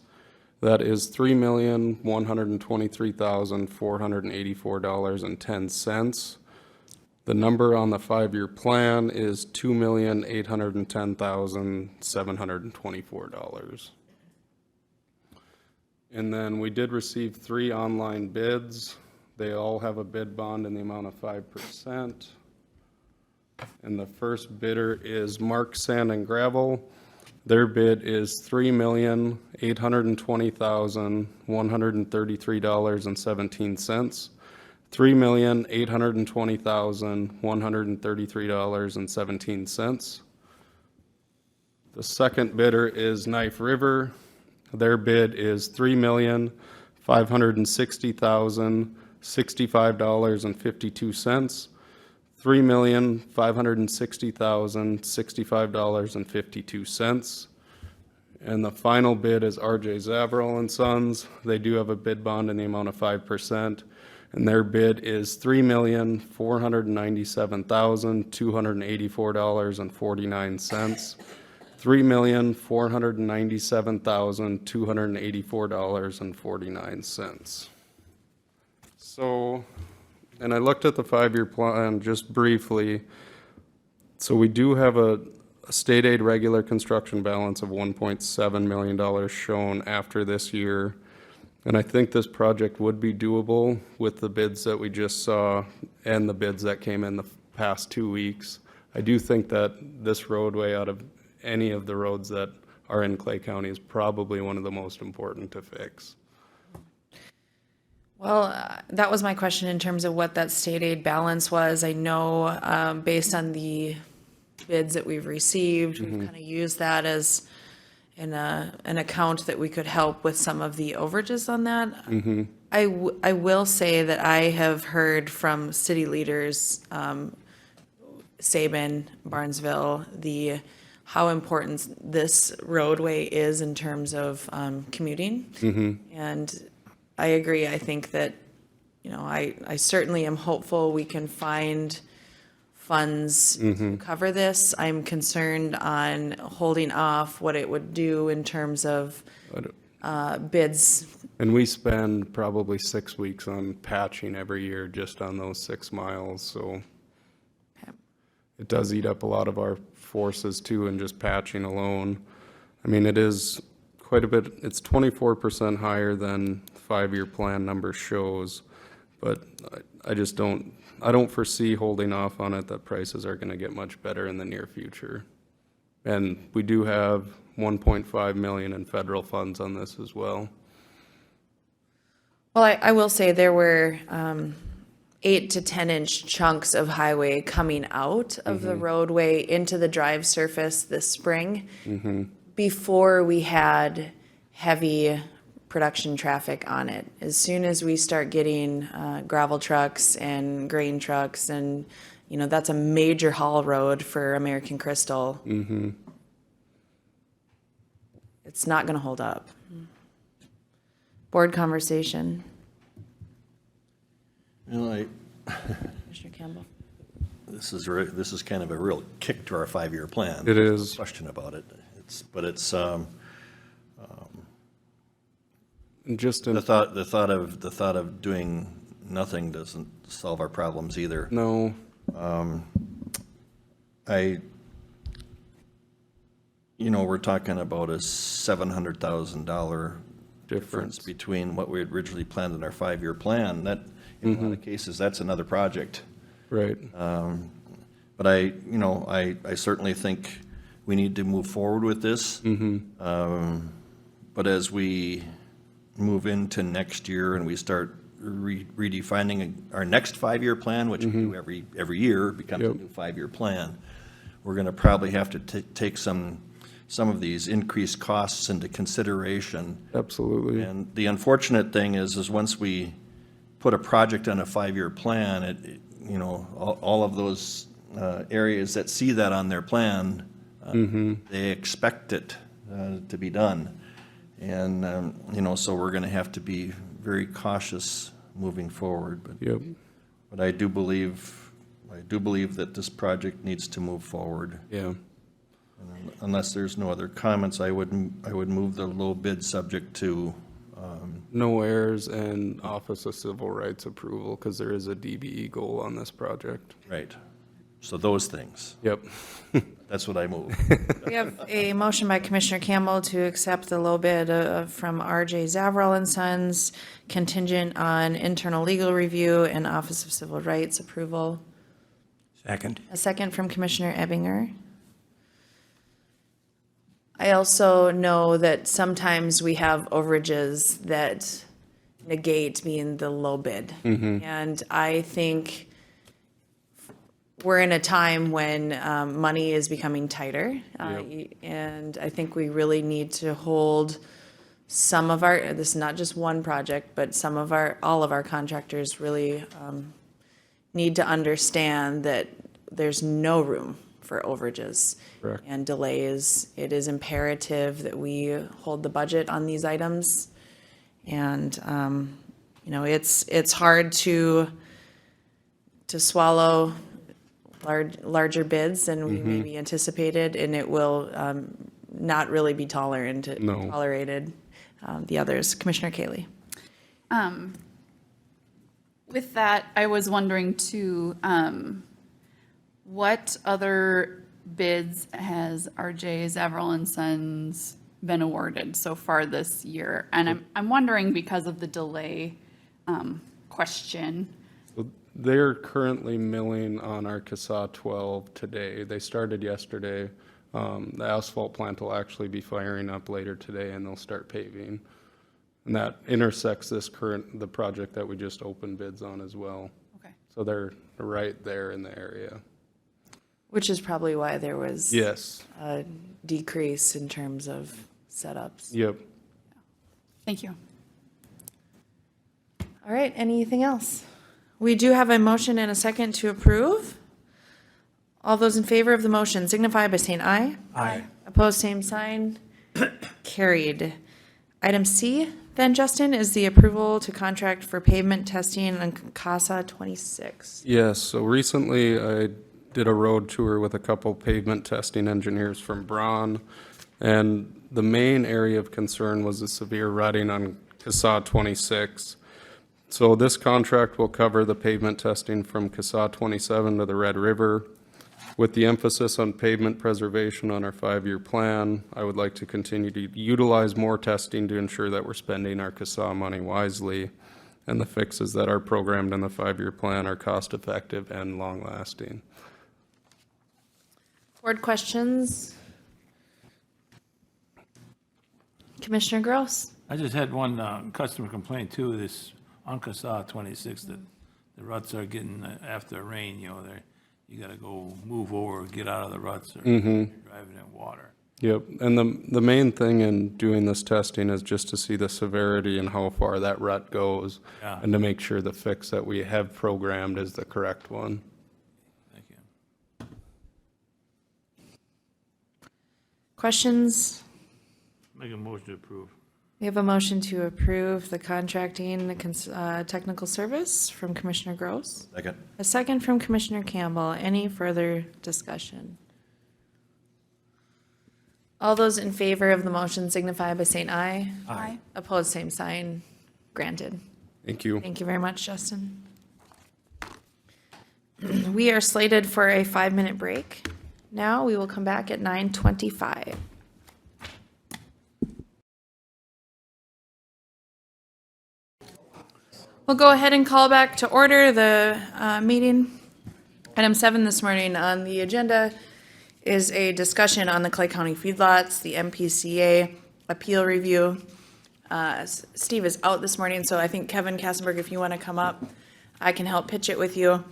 That is $3,123,484.10. The number on the 5-year plan is $2,810,724. And then we did receive 3 online bids. They all have a bid bond in the amount of 5%. And the first bidder is Mark Sand and Gravel. Their bid is $3,820,133.17. $3,820,133.17. The second bidder is Knife River. Their bid is $3,560,065.52. $3,560,065.52. And the final bid is RJ Zavril and Sons. They do have a bid bond in the amount of 5%, and their bid is $3,497,284.49. $3,497,284.49. So, and I looked at the 5-year plan just briefly. So we do have a state aid regular construction balance of $1.7 million shown after this year. And I think this project would be doable with the bids that we just saw and the bids that came in the past 2 weeks. I do think that this roadway, out of any of the roads that are in Clay County, is probably one of the most important to fix. Well, that was my question in terms of what that state aid balance was. I know, based on the bids that we've received, we've kind of used that as an account that we could help with some of the overages on that. I will say that I have heard from city leaders, Sabin, Barnesville, how important this roadway is in terms of commuting. And I agree. I think that, I certainly am hopeful we can find funds to cover this. I'm concerned on holding off what it would do in terms of bids. And we spend probably 6 weeks on patching every year just on those 6 miles, so it does eat up a lot of our forces too in just patching alone. I mean, it is quite a bit, it's 24% higher than 5-year plan number shows, but I don't foresee holding off on it, that prices are gonna get much better in the near future. And we do have 1.5 million in federal funds on this as well. Well, I will say there were 8 to 10-inch chunks of highway coming out of the roadway into the drive surface this spring before we had heavy production traffic on it. As soon as we start getting gravel trucks and grain trucks, and that's a major haul road for American Crystal, it's not going to hold up. Board conversation. I Commissioner Campbell. This is kind of a real kick to our 5-year plan. It is. No question about it. And just The in, thought of doing nothing doesn't solve our problems either. no, We're talking about a $700,000 difference between what we had originally planned in our 5-year plan. That, in a lot of cases, that's another project. right, But I certainly think we need to move forward with this. But as we move into next year and we start redefining our next 5-year plan, which we do every year, becomes a Yep. new 5-year plan, we're going to probably have to take some of these increased costs into consideration. absolutely. And the unfortunate thing is once we put a project on a 5-year plan, all of those areas that see that on their plan, they expect it to be done. And, so we're going to have to be very cautious moving forward. Yep, But I do believe that this project needs to move forward. yeah, Unless there's no other comments, I would move the low bid subject to, no errors and Office of Civil Rights approval, because there is a DBE goal on this project. right. So those things, Yep, that's what I move. We have a motion by Commissioner Campbell to accept the low bid from R.J. Zavrell and Sons, contingent on internal legal review and Office of Civil Rights approval. Second. A second from Commissioner Ebbinger. I also know that sometimes we have overages that negate being the low bid. And I think we're in a time when money is becoming tighter. And I think we really need to hold some of our, this is not just one project, but all of our contractors really need to understand that there's no room for overages Correct. and delays. It is imperative that we hold the budget on these items. And, it's hard to swallow larger bids than we maybe anticipated, and it will not really be tolerated. The others. Commissioner Kaylee. With that, I was wondering too, what other bids has R.J. Zavrell and Sons been awarded so far this year? And I'm wondering because of the delay question. they're currently milling on our CASA 12 today. They started yesterday. The asphalt plant will actually be firing up later today, and they'll start paving. And that intersects the project that we just opened bids on as well. Okay. So they're right there in the area. Which is probably why there was Yes, a decrease in terms of setups. yep. Thank you. All right, anything else? We do have a motion and a second to approve. All those in favor of the motion signify by saying aye. Aye. Opposed, same sign. Carried. Item C, then, Justin, is the approval to contract for pavement testing on CASA 26. Yes, so recently I did a road tour with a couple pavement testing engineers from Braun, and the main area of concern was the severe rutting on CASA 26. So this contract will cover the pavement testing from CASA 27 to the Red River. With the emphasis on pavement preservation on our 5-year plan, I would like to continue to utilize more testing to ensure that we're spending our CASA money wisely, and the fixes that are programmed in the 5-year plan are cost-effective and long-lasting. Board questions? Commissioner Gross? I just had one customer complaint too, this on CASA 26, that the ruts are getting, after rain, you gotta go move over, get out of the ruts, or you're driving in water. Yep, and the main thing in doing this testing is just to see the severity and how far that rut goes, Yeah. and to make sure the fix that we have programmed is the correct one. Thank you. Questions? Make a motion to approve. We have a motion to approve the contracting technical service from Commissioner Gross. Second. A second from Commissioner Campbell. Any further discussion? All those in favor of the motion signify by saying aye. Aye. Opposed, same sign. Granted. Thank you. Thank you very much, Justin. We are slated for a 5-minute break. Now we will come back at 9:25. We'll go ahead and call back to order the meeting. Item 7 this morning on the agenda is a discussion on the Clay County Feedlots, the MPCA appeal review. Steve is out this morning, so I think Kevin Kassenberg, if you want to come up, I can help pitch it with you.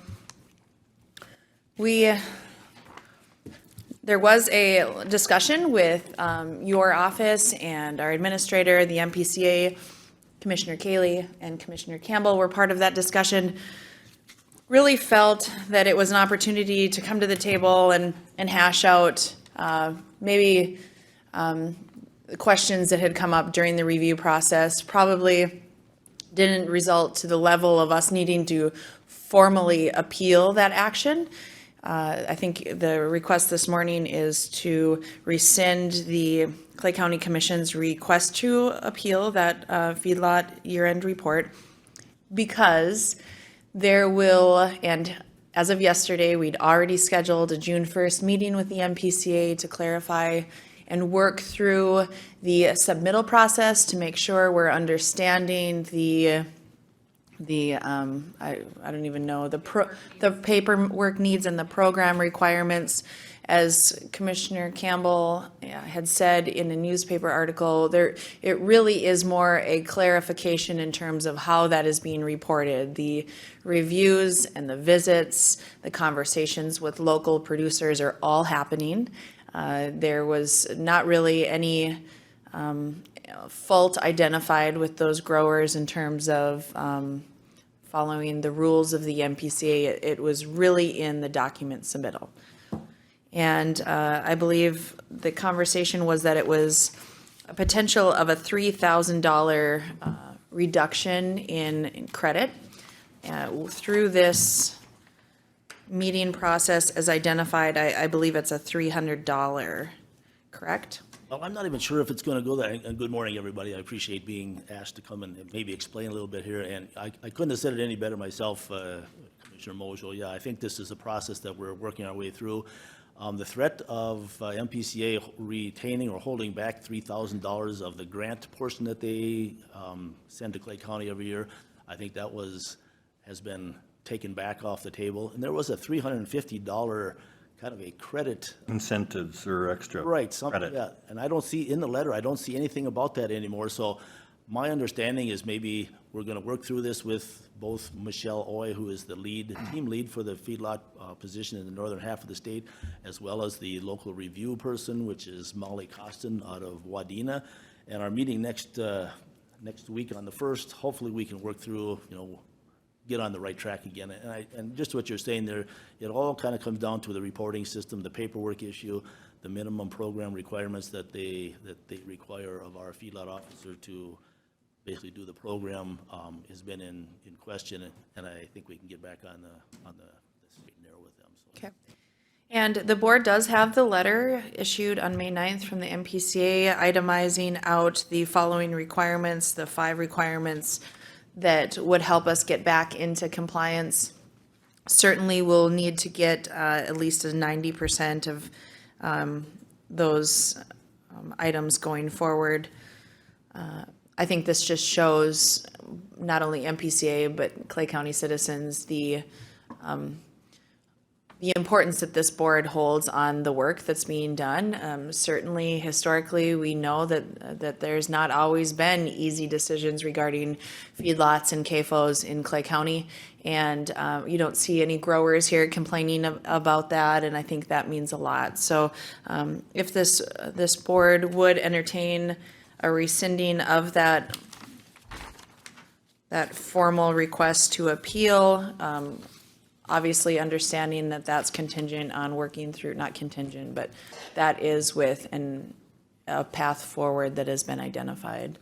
There was a discussion with your office and our administrator, the MPCA, Commissioner Cayley and Commissioner Campbell were part of that discussion. Really felt that it was an opportunity to come to the table and hash out maybe the questions that had come up during the review process. Probably didn't result to the level of us needing to formally appeal that action. I think the request this morning is to rescind the Clay County Commission's request to appeal that feedlot year-end report, because there will, and as of yesterday, we'd already scheduled a June 1st meeting with the MPCA to clarify and work through the submittal process to make sure we're understanding the I don't even know, the paperwork needs and the program requirements. As Commissioner Campbell had said in a newspaper article, it really is more a clarification in terms of how that is being reported. The reviews and the visits, the conversations with local producers are all happening. There was not really any fault identified with those growers in terms of following the rules of the MPCA. It was really in the document submittal. And I believe the conversation was that it was a potential of a $3,000 reduction in credit. Through this meeting process as identified, I believe it's a $300, correct? Well, I'm not even sure if it's going to go there. And good morning, everybody. I appreciate being asked to come and maybe explain a little bit here. And I couldn't have said it any better myself, Commissioner Mojo. Yeah, I think this is a process that we're working our way through. The threat of MPCA retaining or holding back $3,000 of the grant portion that they send to Clay County every year, I think that has been taken back off the table. And there was a $350 kind of a credit. Incentives or extra Right, something, credit. yeah. And I don't see, in the letter, I don't see anything about that anymore. So my understanding is maybe we're going to work through this with both Michelle Oy, who is the team lead for the feedlot position in the northern half of the state, as well as the local review person, which is Molly Costin out of Wadena. And our meeting next week on the 1st, hopefully we can work through, get on the right track again. And just what you're saying there, it all kind of comes down to the reporting system, the paperwork issue, the minimum program requirements that they require of our feedlot officer to basically do the program has been in question, and I think we can get back on the straight and narrow with them. So. Okay. And the board does have the letter issued on May 9th from the MPCA itemizing out the following requirements, the 5 requirements that would help us get back into compliance. Certainly we'll need to get at least a 90% of those items going forward. I think this just shows not only MPCA, but Clay County citizens, the importance that this board holds on the work that's being done. Certainly, historically, we know that there's not always been easy decisions regarding feedlots and CAFOs in Clay County. And you don't see any growers here complaining about that, and I think that means a lot. So if this board would entertain a rescinding of that formal request to appeal, obviously understanding that that's contingent on working through, not contingent, but that is with a path forward that has been identified.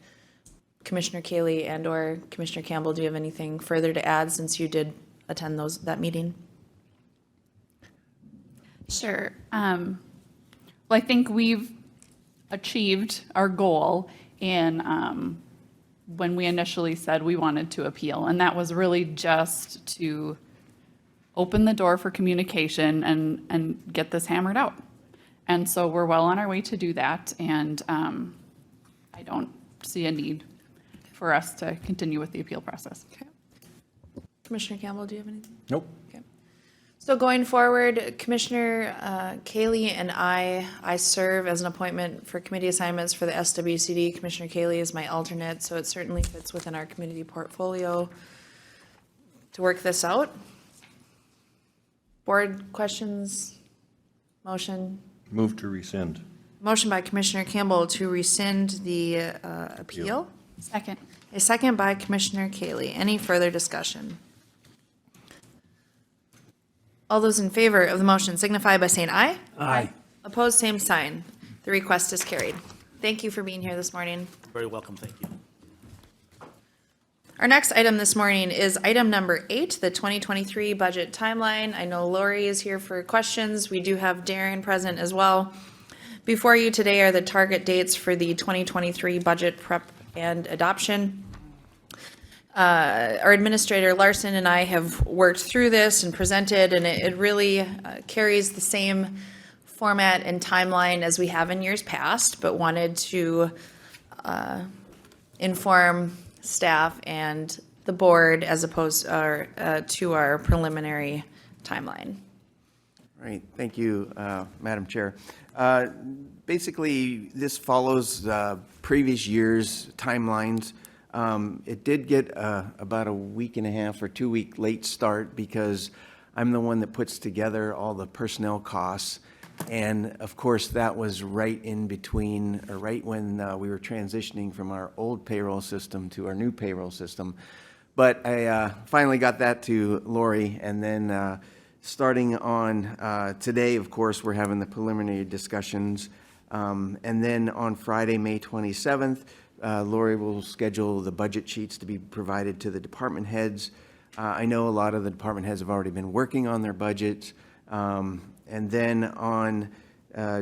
Commissioner Cayley and/or Commissioner Campbell, do you have anything further to add since you did attend that meeting? Sure. Well, I think we've achieved our goal in, when we initially said we wanted to appeal. And that was really just to open the door for communication and get this hammered out. And so we're well on our way to do that, and I don't see a need for us to continue with the appeal process. Commissioner Campbell, do you have anything? Nope. Okay. So going forward, Commissioner Kaylee and I serve as an appointment for committee assignments for the SWCD. Commissioner Kaylee is my alternate, so it certainly fits within our community portfolio to work this out. Board questions? Motion? Move to rescind. Motion by Commissioner Campbell to rescind the appeal. Second. A second by Commissioner Kaylee. Any further discussion? All those in favor of the motion signify by saying aye. Aye. Opposed, same sign. The request is carried. Thank you for being here this morning. Very welcome, thank you. Our next item this morning is item number 8, the 2023 budget timeline. I know Lori is here for questions. We do have Darren present as well. Before you today are the target dates for the 2023 budget prep and adoption. Our administrator Larson and I have worked through this and presented, and it really carries the same format and timeline as we have in years past, but wanted to inform staff and the board as opposed to our preliminary timeline. Right, thank you, Madam Chair. Basically, this follows previous year's timelines. It did get about a week and a half or 2-week late start because I'm the one that puts together all the personnel costs. And of course, that was right in between, or right when we were transitioning from our old payroll system to our new payroll system. But I finally got that to Lori, and then starting on today, of course, we're having the preliminary discussions. And then on Friday, May 27th, Lori will schedule the budget sheets to be provided to the department heads. I know a lot of the department heads have already been working on their budgets. And then on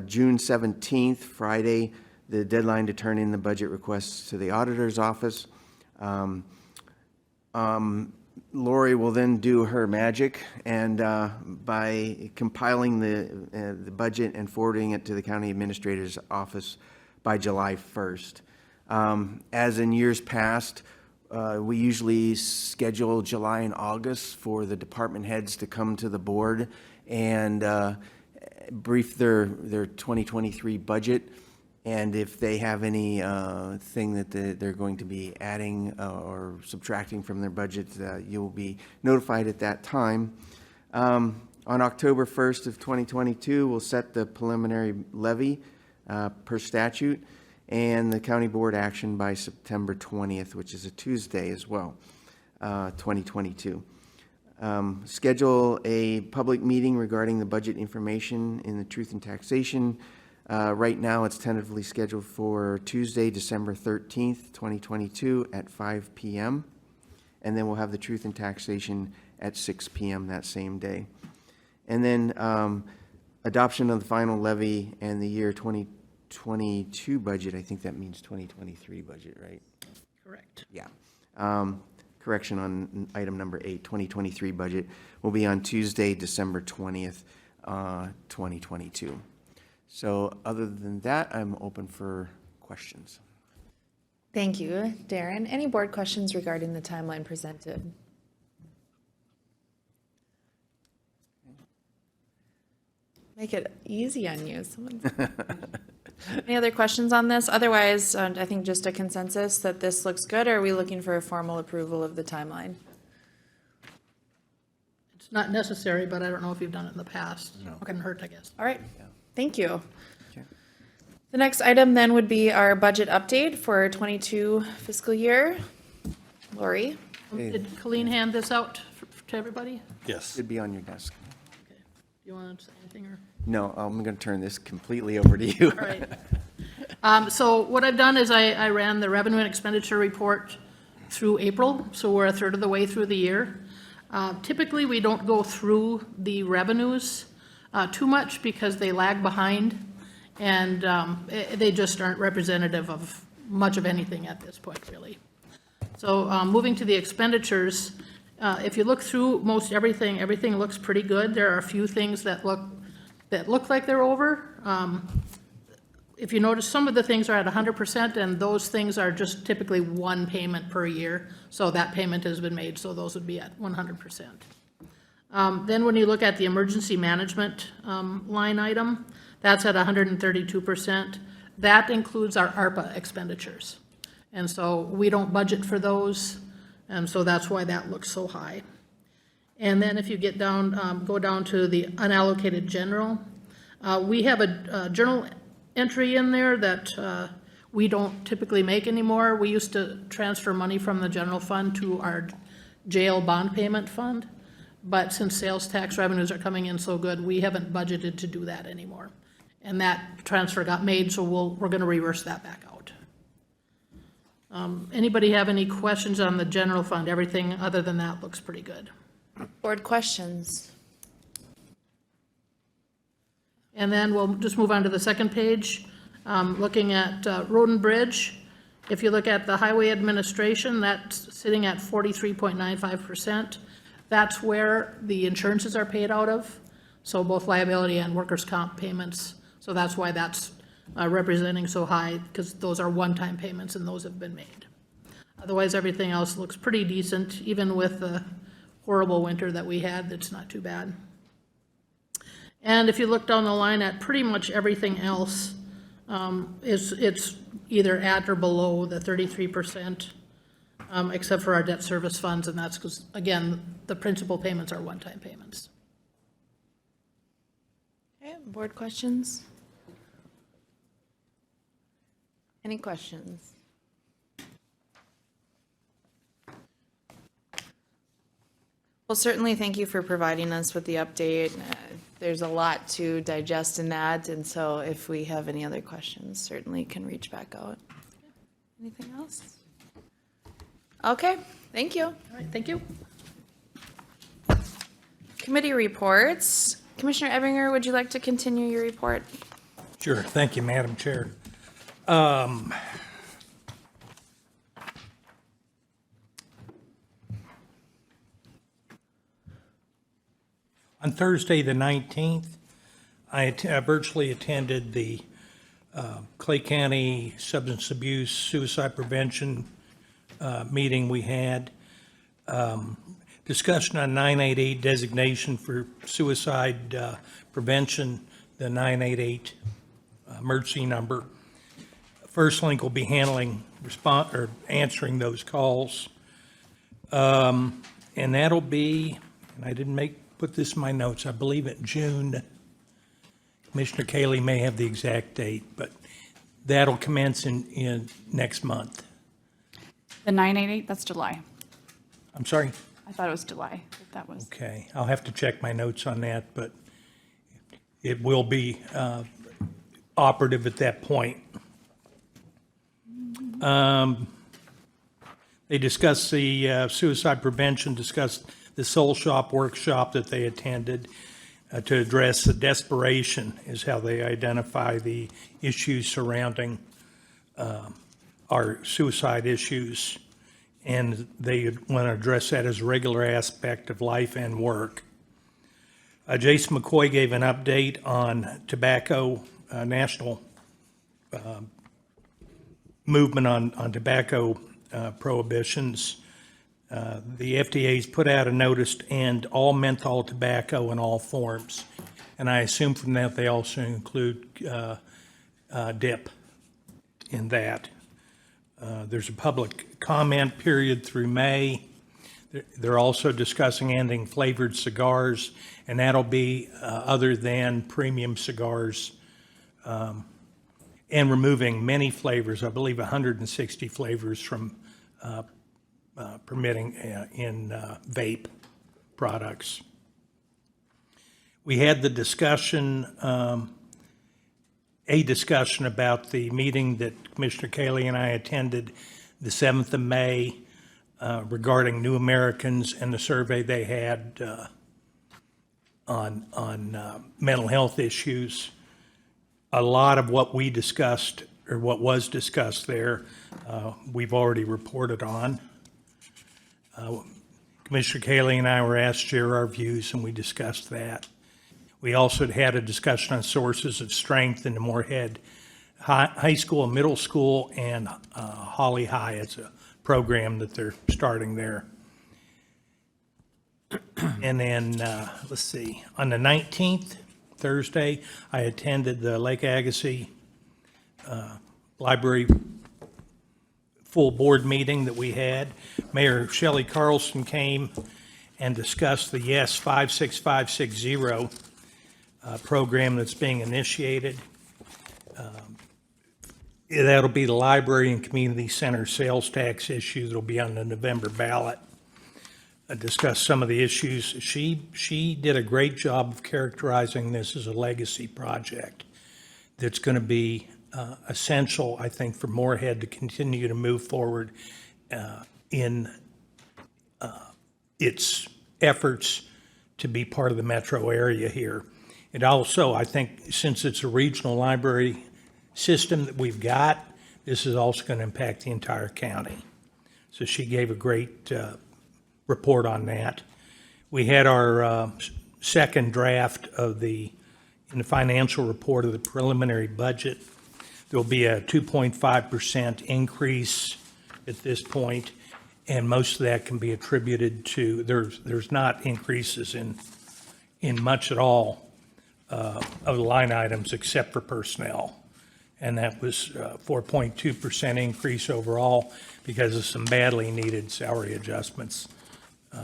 June 17th, Friday, the deadline to turn in the budget requests to the auditor's office. Lori will then do her magic, and by compiling the budget and forwarding it to the county administrator's office by July 1st. As in years past, we usually schedule July and August for the department heads to come to the board and brief their 2023 budget. And if they have any thing that they're going to be adding or subtracting from their budget, you'll be notified at that time. On October 1st of 2022, we'll set the preliminary levy per statute and the county board action by September 20th, which is a Tuesday as well, 2022. Schedule a public meeting regarding the budget information in the Truth in Taxation. Right now, it's tentatively scheduled for Tuesday, December 13th, 2022 at 5 p.m. And then we'll have the Truth in Taxation at 6 p.m. that same day. And then adoption of the final levy and the year 2022 budget. I think that means 2023 budget, right? Correct. Yeah. Correction on item number 8, 2023 budget will be on Tuesday, December 20th, 2022. So other than that, I'm open for questions. Thank you, Darren. Any board questions regarding the timeline presented? Make it easy on you. Any other questions on this? Otherwise, I think just a consensus that this looks good. Or are we looking for a formal approval of the timeline? It's not necessary, but I don't know if you've done it in the past. No. It can hurt, I guess. All right, thank you. Okay. The next item then would be our budget update for 22 fiscal year. Lori? Did Colleen hand this out to everybody? Yes. It'd be on your desk. Okay. Do you want to say anything or? No, I'm going to turn this completely over to you. All right. So what I've done is I ran the revenue and expenditure report through April, so we're a third of the way through the year. Typically, we don't go through the revenues too much because they lag behind And they just aren't representative of much of anything at this point, really. So moving to the expenditures, if you look through most everything, everything looks pretty good. There are a few things that look like they're over. If you notice, some of the things are at 100%, and those things are just typically one payment per year. So that payment has been made, so those would be at 100%. Then when you look at the emergency management line item, that's at 132%. That includes our ARPA expenditures. And so we don't budget for those, and so that's why that looks so high. And then if you get down, go down to the unallocated general, we have a journal entry in there that we don't typically make anymore. We used to transfer money from the general fund to our jail bond payment fund, but since sales tax revenues are coming in so good, we haven't budgeted to do that anymore. And that transfer got made, so we're gonna reverse that back out. Anybody have any questions on the general fund? Everything other than that looks pretty good. Board questions? And then we'll just move on to the second page, looking at Road and Bridge. If you look at the Highway Administration, that's sitting at 43.95%. That's where the insurances are paid out of, so both liability and workers' comp payments. So that's why that's representing so high, because those are one-time payments and those have been made. Otherwise, everything else looks pretty decent, even with the horrible winter that we had. That's not too bad. And if you look down the line at pretty much everything else, it's either at or below the 33%, except for our debt service funds, and that's because, again, the principal payments are one-time payments. Okay, board questions? Any questions? Well, certainly thank you for providing us with the update. There's a lot to digest in that, and so if we have any other questions, certainly can reach back out. Anything else? Okay, thank you. All right, thank you. Committee reports. Commissioner Ebinger, would you like to continue your report? Sure, thank you, Madam Chair. On Thursday, the 19th, I virtually attended the Clay County Substance Abuse Suicide Prevention meeting we had. Discussion on 988 designation for suicide prevention, the 988 emergency number. First Link will be handling answering those calls. And that'll be, and I didn't put this in my notes, I believe in June. Commissioner Cayley may have the exact date, but that'll commence in next month. The 988, that's July. I'm sorry? I thought it was July, but that was. Okay, I'll have to check my notes on that, but it will be operative at that point. They discussed the suicide prevention, discussed the Soul Shop workshop that they attended to address the desperation is how they identify the issues surrounding our suicide issues. And they want to address that as a regular aspect of life and work. Jason McCoy gave an update on tobacco, national movement on tobacco prohibitions. The FDA's put out a notice to end all menthol tobacco in all forms. And I assume from that they also include dip in that. There's a public comment period through May. They're also discussing ending flavored cigars, and that'll be other than premium cigars, and removing many flavors, I believe 160 flavors from permitting in vape products. We had the discussion, a discussion about the meeting that Commissioner Cayley and I attended the 7th of May regarding New Americans and the survey they had on mental health issues. a lot of what we discussed, or what was discussed there, we've already reported on. Commissioner Kaylee and I were asked to share our views, and we discussed that. We also had a discussion on sources of strength in the Moorhead High School and Middle School, and Holly High as a program that they're starting there. And then, let's see, on the 19th, Thursday, I attended the Lake Agassiz Library full board meeting that we had. Mayor Shelley Carlson came and discussed the Yes 56560 program that's being initiated. That'll be the library and community center sales tax issue that'll be on the November ballot. Discuss some of the issues. She did a great job of characterizing this as a legacy project that's going to be essential, I think, for Moorhead to continue to move forward in its efforts to be part of the metro area here. It also, I think, since it's a regional library system that we've got, this is also going to impact the entire county. So she gave a great report on that. We had our second draft of in the financial report of the preliminary budget. There'll be a 2.5% increase at this point, and most of that can be attributed to, there's not increases in much at all of the line items except for personnel. And that was 4.2% increase overall because of some badly needed salary adjustments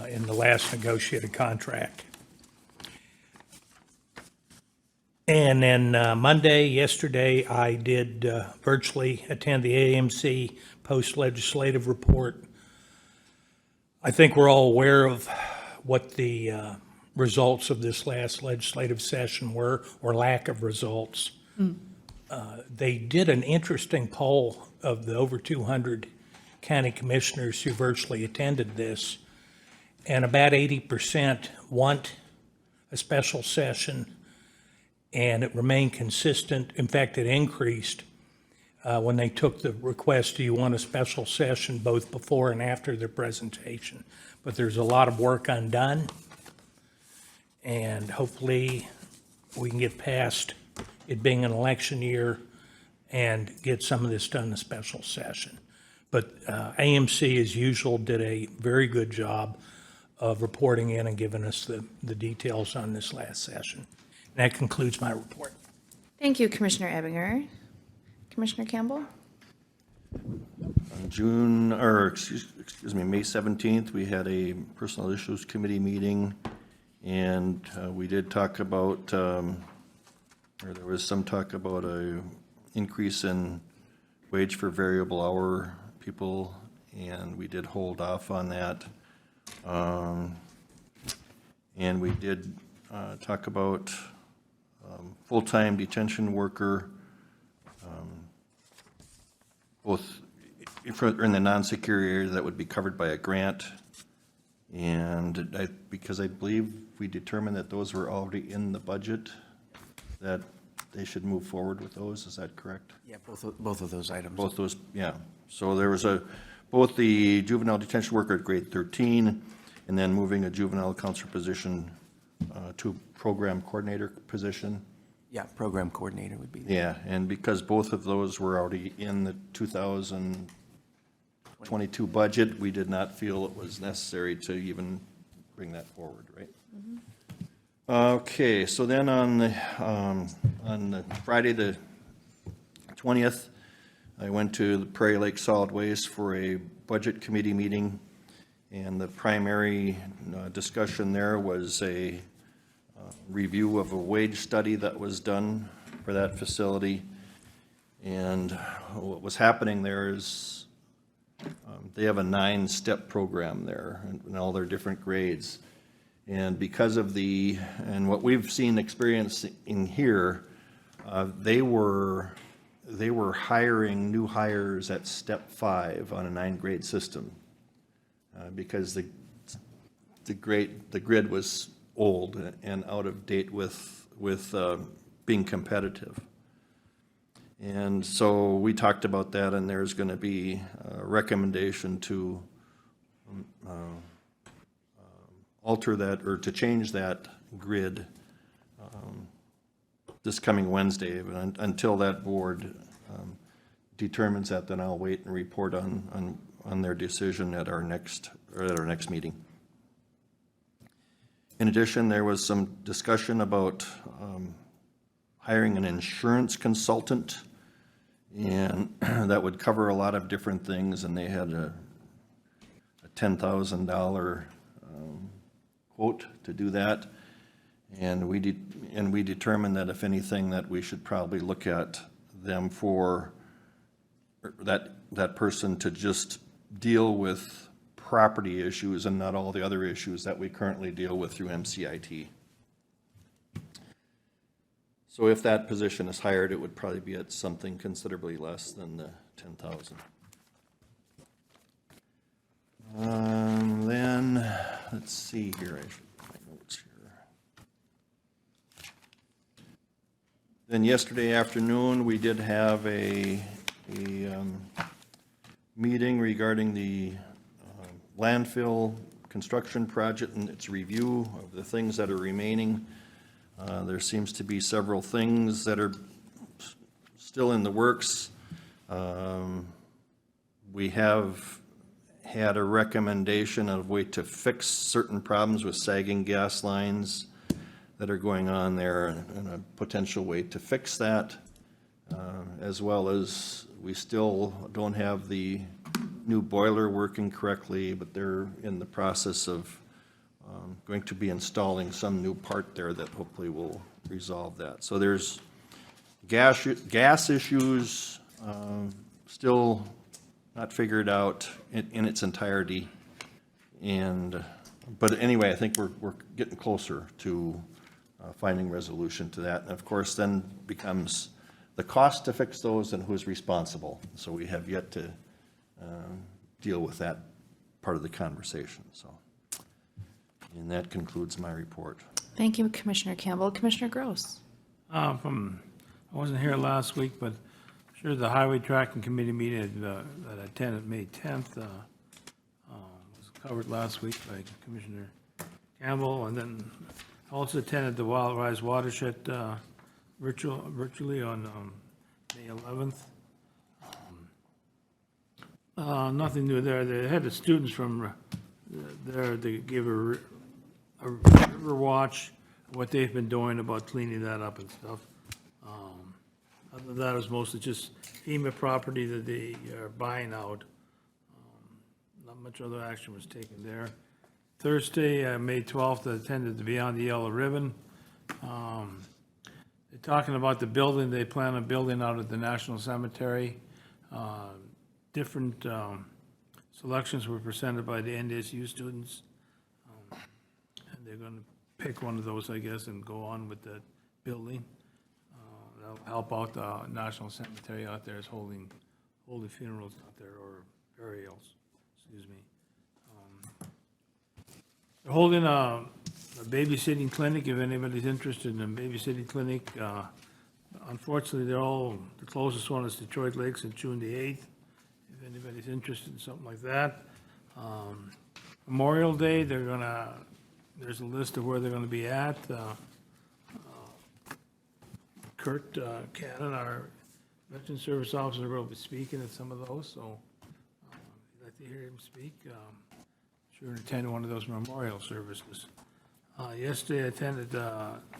in the last negotiated contract. And then yesterday, I did virtually attend the AMC post-legislative report. I think we're all aware of what the results of this last legislative session were, or lack of results. They did an interesting poll of the over 200 county commissioners who virtually attended this, and about 80% want a special session, and it remained consistent. In fact, it increased when they took the request, do you want a special session, both before and after their presentation. But there's a lot of work undone, and hopefully we can get past it being an election year and get some of this done in a special session. But AMC, as usual, did a very good job of reporting in and giving us the details on this last session. And that concludes my report. Thank you, Commissioner Ebinger. Commissioner Campbell? On May 17th, we had a Personal Issues Committee meeting, and we did talk about, or there was some talk about a increase in wage for variable hour people, and we did hold off on that. And we did talk about full-time detention worker, both in the non-secure area that would be covered by a grant. And because I believe we determined that those were already in the budget, that they should move forward with those, is that correct? Yeah, both of those items. Both those, yeah. So there was both the juvenile detention worker at grade 13, and then moving a juvenile counselor position to program coordinator position. Yeah, program coordinator would be. Yeah, and because both of those were already in the 2022 budget, we did not feel it was necessary to even bring that forward, right? Okay, so then on the Friday the 20th, I went to the Prairie Lake Solid Waste for a budget committee meeting, and the primary discussion there was a review of a wage study that was done for that facility. And what was happening there is they have a 9-step program there in all their different grades. And because of and what we've seen experience in here, they were hiring new hires at step 5 on a 9-grade system because the grid was old and out of date with being competitive. And so we talked about that, and there's going to be a recommendation to alter that, or to change that grid this coming Wednesday. But until that board determines that, then I'll wait and report on their decision at our next meeting. In addition, there was some discussion about hiring an insurance consultant, and that would cover a lot of different things, and they had a $10,000 quote to do that. And we determined that if anything, that we should probably look at them for that person to just deal with property issues and not all the other issues that we currently deal with through MCIT. So if that position is hired, it would probably be at something considerably less than the 10,000. Then, let's see here, I should put my notes here. Then yesterday afternoon, we did have a meeting regarding the landfill construction project and its review of the things that are remaining. There seems to be several things that are still in the works. We have had a recommendation of way to fix certain problems with sagging gas lines that are going on there, and a potential way to fix that, as well as we still don't have the new boiler working correctly, but they're in the process of going to be installing some new part there that hopefully will resolve that. So there's gas issues still not figured out in its entirety. But anyway, I think we're getting closer to finding resolution to that. And of course, then becomes the cost to fix those and who's responsible. So we have yet to deal with that part of the conversation, so. And that concludes my report. Thank you, Commissioner Campbell. Commissioner Gross. I wasn't here last week, but I'm sure the Highway Tracking Committee meeting that I attended May 10th was covered last week by Commissioner Campbell, and then I also attended the Wild Rise Watershed virtually on May 11th. Nothing new there. They had the students from there. They gave a river watch, what they've been doing about cleaning that up and stuff. Other than that, it was mostly just FEMA property that they are buying out. Not much other action was taken there. Thursday, May 12th, I attended the Beyond the Yellow Ribbon. They're talking about the building they plan on building out at the National Cemetery. Different selections were presented by the NDSU students. And they're going to pick one of those, I guess, and go on with that building. That'll help out the National Cemetery out there is holding funerals out there, or burials, excuse me. They're holding a babysitting clinic, if anybody's interested in a babysitting clinic. Unfortunately, the closest one is Detroit Lakes on June the 8th. If anybody's interested in something like that. Memorial Day, there's a list of where they're gonna be at. Kurt Cannon, our Veteran Service Officer, will be speaking at some of those, so if you'd like to hear him speak, sure attend one of those memorial services. Yesterday I attended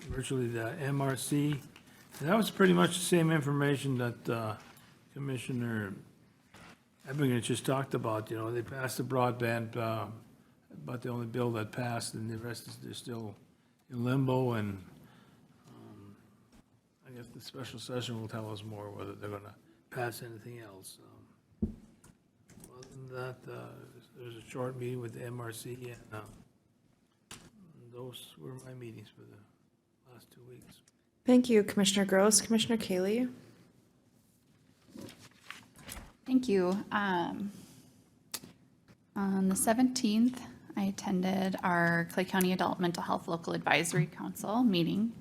virtually the MRC, and that was pretty much the same information that Commissioner Ebbingen just talked about. You know, they passed the broadband, but the only bill that passed, and the rest is they're still in limbo, and I guess the special session will tell us more whether they're gonna pass anything else. Other than that, there's a short meeting with the MRC, and those were my meetings for the last 2 weeks. Thank you, Commissioner Gross. Commissioner Kaylee. Thank you. On the 17th, I attended our Clay County Adult Mental Health Local Advisory Council meeting.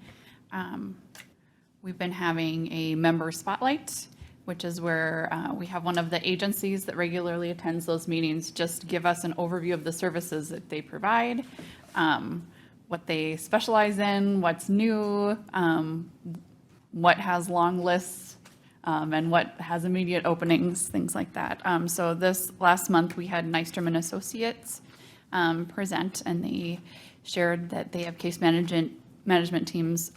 We've been having a member spotlight, which is where we have one of the agencies that regularly attends those meetings just give us an overview of the services that they provide, what they specialize in, what's new, what has long lists, and what has immediate openings, things like that. So this last month, we had Nystrom and Associates present, and they shared that they have case management teams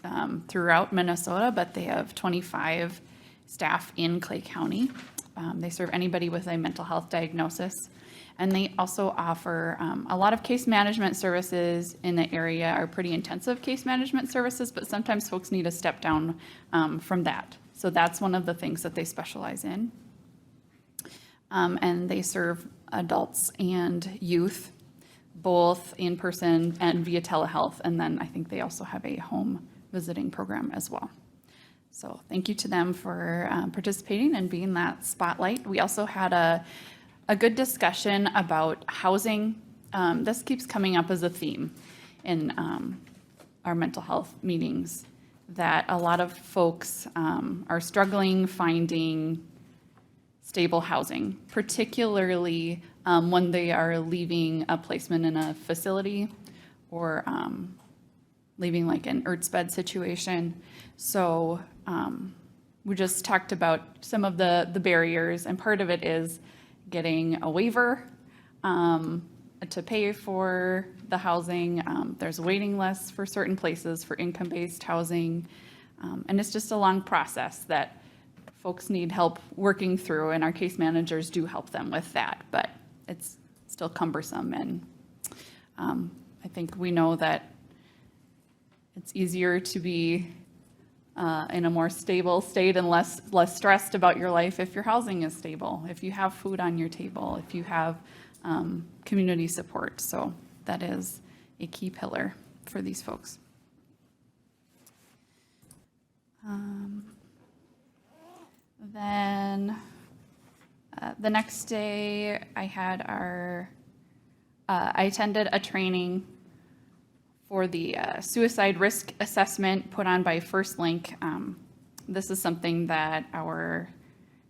throughout Minnesota, but they have 25 staff in Clay County. They serve anybody with a mental health diagnosis. And they also offer a lot of case management services in the area are pretty intensive case management services, but sometimes folks need a step down from that. So that's one of the things that they specialize in. And they serve adults and youth, both in person and via telehealth. And then I think they also have a home visiting program as well. So thank you to them for participating and being that spotlight. We also had a good discussion about housing. This keeps coming up as a theme in our mental health meetings, that a lot of folks are struggling finding stable housing, particularly when they are leaving a placement in a facility or leaving like an IRTS bed situation. So we just talked about some of the barriers, and part of it is getting a waiver to pay for the housing. There's waiting lists for certain places for income-based housing, and it's just a long process that folks need help working through, and our case managers do help them with that, but it's still cumbersome, and I think we know that it's easier to be in a more stable state and less stressed about your life if your housing is stable, if you have food on your table, if you have community support. So that is a key pillar for these folks. Then the next day I had I attended a training for the suicide risk assessment put on by First Link. This is something that our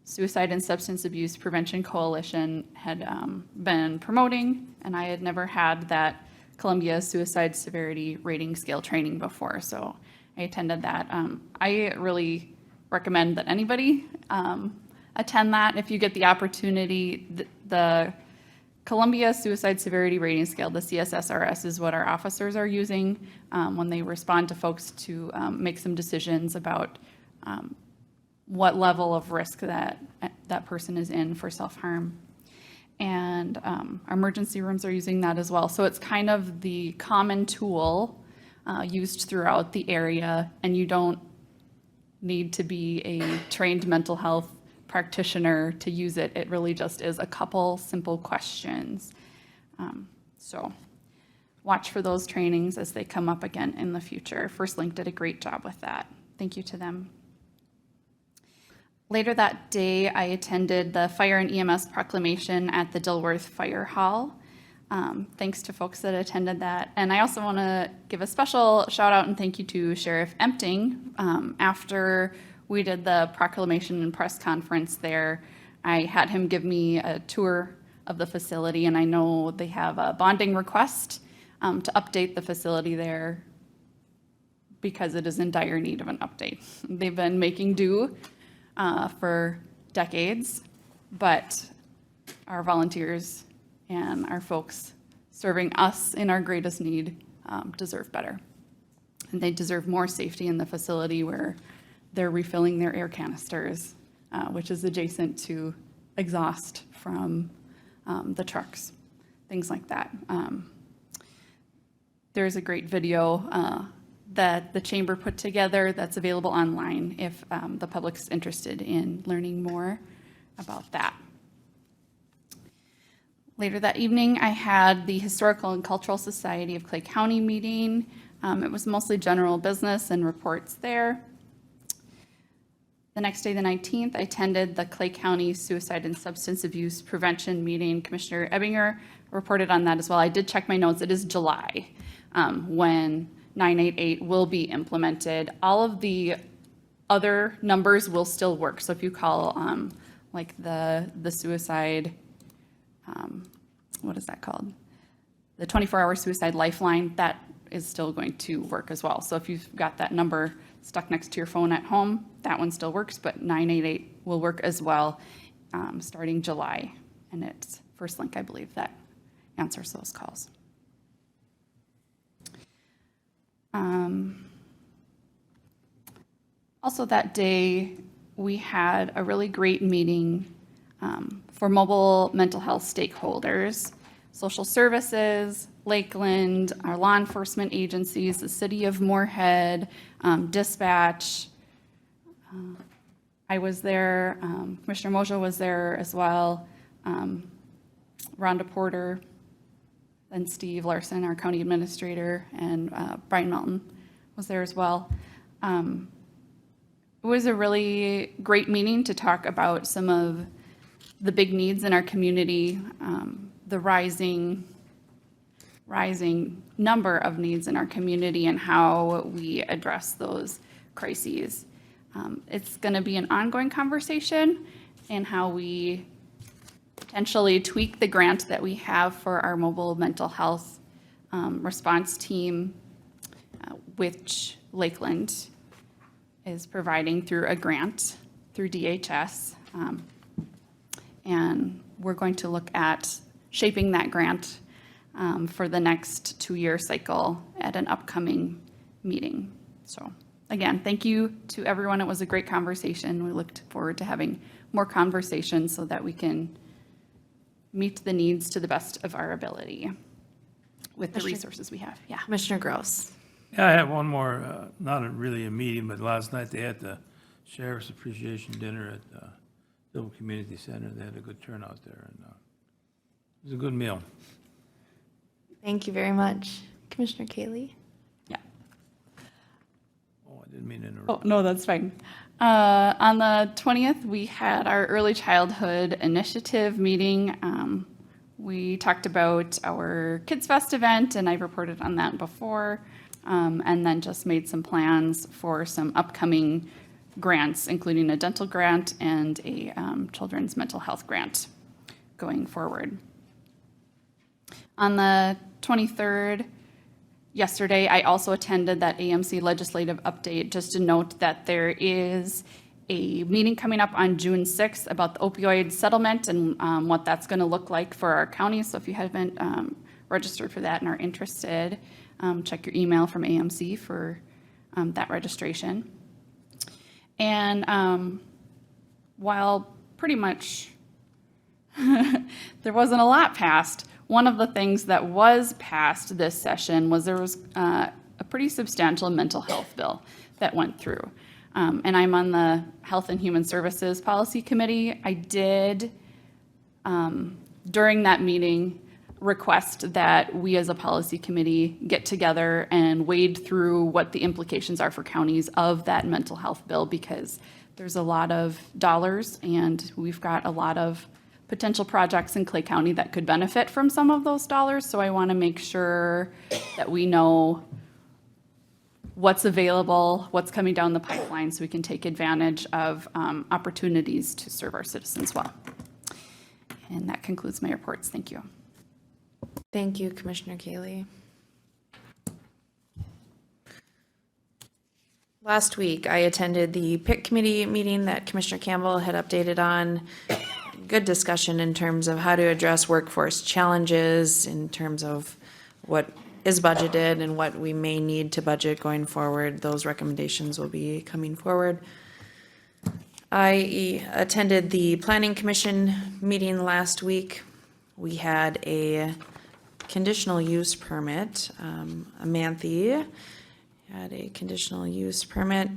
Suicide and Substance Abuse Prevention Coalition had been promoting, and I had never had that Columbia Suicide Severity Rating Scale training before, so I attended that. I really recommend that anybody attend that if you get the opportunity. The Columbia Suicide Severity Rating Scale, the CSSRS, is what our officers are using when they respond to folks to make some decisions about what level of risk that person is in for self-harm. And our emergency rooms are using that as well. So it's kind of the common tool used throughout the area, and you don't need to be a trained mental health practitioner to use it. It really just is a couple simple questions. So watch for those trainings as they come up again in the future. First Link did a great job with that. Thank you to them. Later that day, I attended the Fire and EMS proclamation at the Dilworth Fire Hall. Thanks to folks that attended that. And I also want to give a special shout out and thank you to Sheriff Empting. After we did the proclamation and press conference there, I had him give me a tour of the facility, and I know they have a bonding request to update the facility there because it is in dire need of an update. They've been making do for decades, but our volunteers and our folks serving us in our greatest need deserve better. And they deserve more safety in the facility where they're refilling their air canisters, which is adjacent to exhaust from the trucks, things like that. There's a great video that the chamber put together that's available online if the public's interested in learning more about that. Later that evening, I had the Historical and Cultural Society of Clay County meeting. It was mostly general business and reports there. The next day, the 19th, I attended the Clay County Suicide and Substance Abuse Prevention meeting. Commissioner Ebbinger reported on that as well. I did check my notes. It is July when 988 will be implemented. All of the other numbers will still work. So if you call, like the suicide, what is that called? The 24-hour suicide lifeline, that is still going to work as well. So if you've got that number stuck next to your phone at home, that one still works, but 988 will work as well, starting July. And it's First Link, I believe, that answers those calls. Also that day, we had a really great meeting for mobile mental health stakeholders, social services, Lakeland, our law enforcement agencies, the city of Moorhead, dispatch. I was there, Commissioner Mojo was there as well, Rhonda Porter, and Steve Larson, our county administrator, and Brian Melton was there as well. It was a really great meeting to talk about some of the big needs in our community, the rising number of needs in our community and how we address those crises. It's going to be an ongoing conversation and how we potentially tweak the grant that we have for our mobile mental health response team, which Lakeland is providing through a grant through DHS. And we're going to look at shaping that grant for the next 2-year cycle at an upcoming meeting. So again, thank you to everyone. It was a great conversation. We looked forward to having more conversations so that we can meet the needs to the best of our ability with the resources we have. Yeah. Commissioner Gross. Yeah, I have one more, not really a meeting, but last night they had the Sheriff's Appreciation Dinner at the Civil Community Center. They had a good turnout there, and it was a good meal. Thank you very much. Commissioner Kaylee? Yeah. Oh, I didn't mean to interrupt. Oh, no, that's fine. On the 20th, we had our Early Childhood Initiative meeting. We talked about our Kids Fest event, and I've reported on that before, and then just made some plans for some upcoming grants, including a dental grant and a children's mental health grant going forward. On the 23rd, yesterday, I also attended that AMC legislative update, just to note that there is a meeting coming up on June 6th about the opioid settlement and what that's going to look like for our county. So if you haven't registered for that and are interested, check your email from AMC for that registration. And while pretty much there wasn't a lot passed, one of the things that was passed this session was there was a pretty substantial mental health bill that went through. And I'm on the Health and Human Services Policy Committee. I did, during that meeting, request that we as a policy committee get together and wade through what the implications are for counties of that mental health bill, because there's a lot of dollars and we've got a lot of potential projects in Clay County that could benefit from some of those dollars. So I want to make sure that we know what's available, what's coming down the pipeline, so we can take advantage of opportunities to serve our citizens well. And that concludes my reports. Thank you. Thank you, Commissioner Kaylee. Last week, I attended the PIC committee meeting that Commissioner Campbell had updated on. Good discussion in terms of how to address workforce challenges, in terms of what is budgeted and what we may need to budget going forward. Those recommendations will be coming forward. I attended the Planning Commission meeting last week. We had a conditional use permit. Amanthe had a conditional use permit.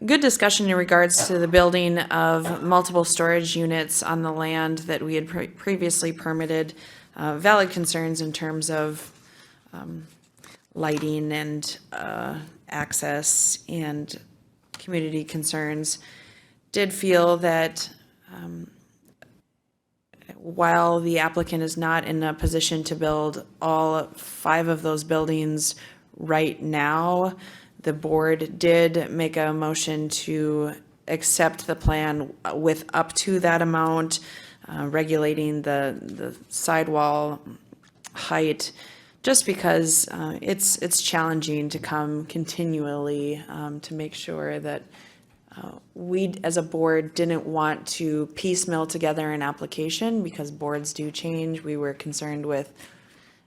Good discussion in regards to the building of multiple storage units on the land that we had previously permitted. Valid concerns in terms of lighting and access and community concerns. Did feel that while the applicant is not in a position to build all 5 of those buildings right now, The board did make a motion to accept the plan with up to that amount, regulating the sidewall height, just because it's challenging to come continually to make sure that we, as a board, didn't want to piecemeal together an application because boards do change. We were concerned with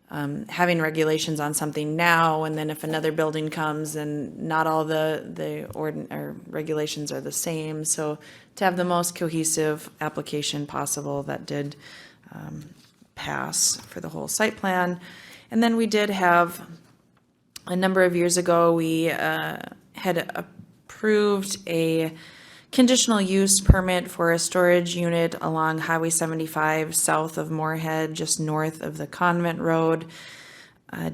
having regulations on something now, and then if another building comes and not all or regulations are the same. So to have the most cohesive application possible, that did pass for the whole site plan. And then we did have, a number of years ago, we had approved a conditional use permit for a storage unit along Highway 75 south of Moorhead, just north of the Convent Road.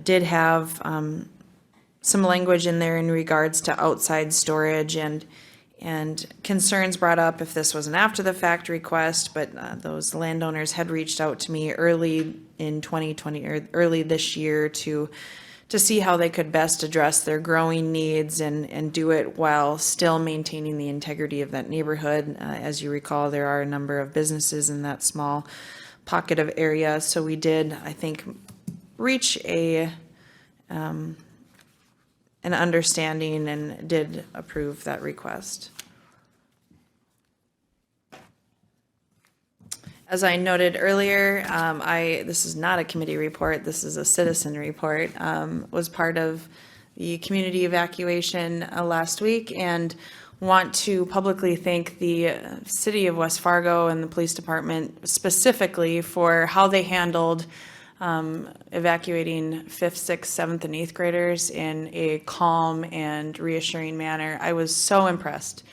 Did have some language in there in regards to outside storage and concerns brought up if this was an after-the-fact request, but those landowners had reached out to me early in 2020, or early this year, to see how they could best address their growing needs and do it while still maintaining the integrity of that neighborhood. As you recall, there are a number of businesses in that small pocket of area, so we did, I think, reach an understanding and did approve that request. As I noted earlier, this is not a committee report, this is a citizen report, was part of the community evacuation last week, and want to publicly thank the city of West Fargo and the police department specifically for how they handled evacuating 5th, 6th, 7th, and 8th graders in a calm and reassuring manner. I was so impressed.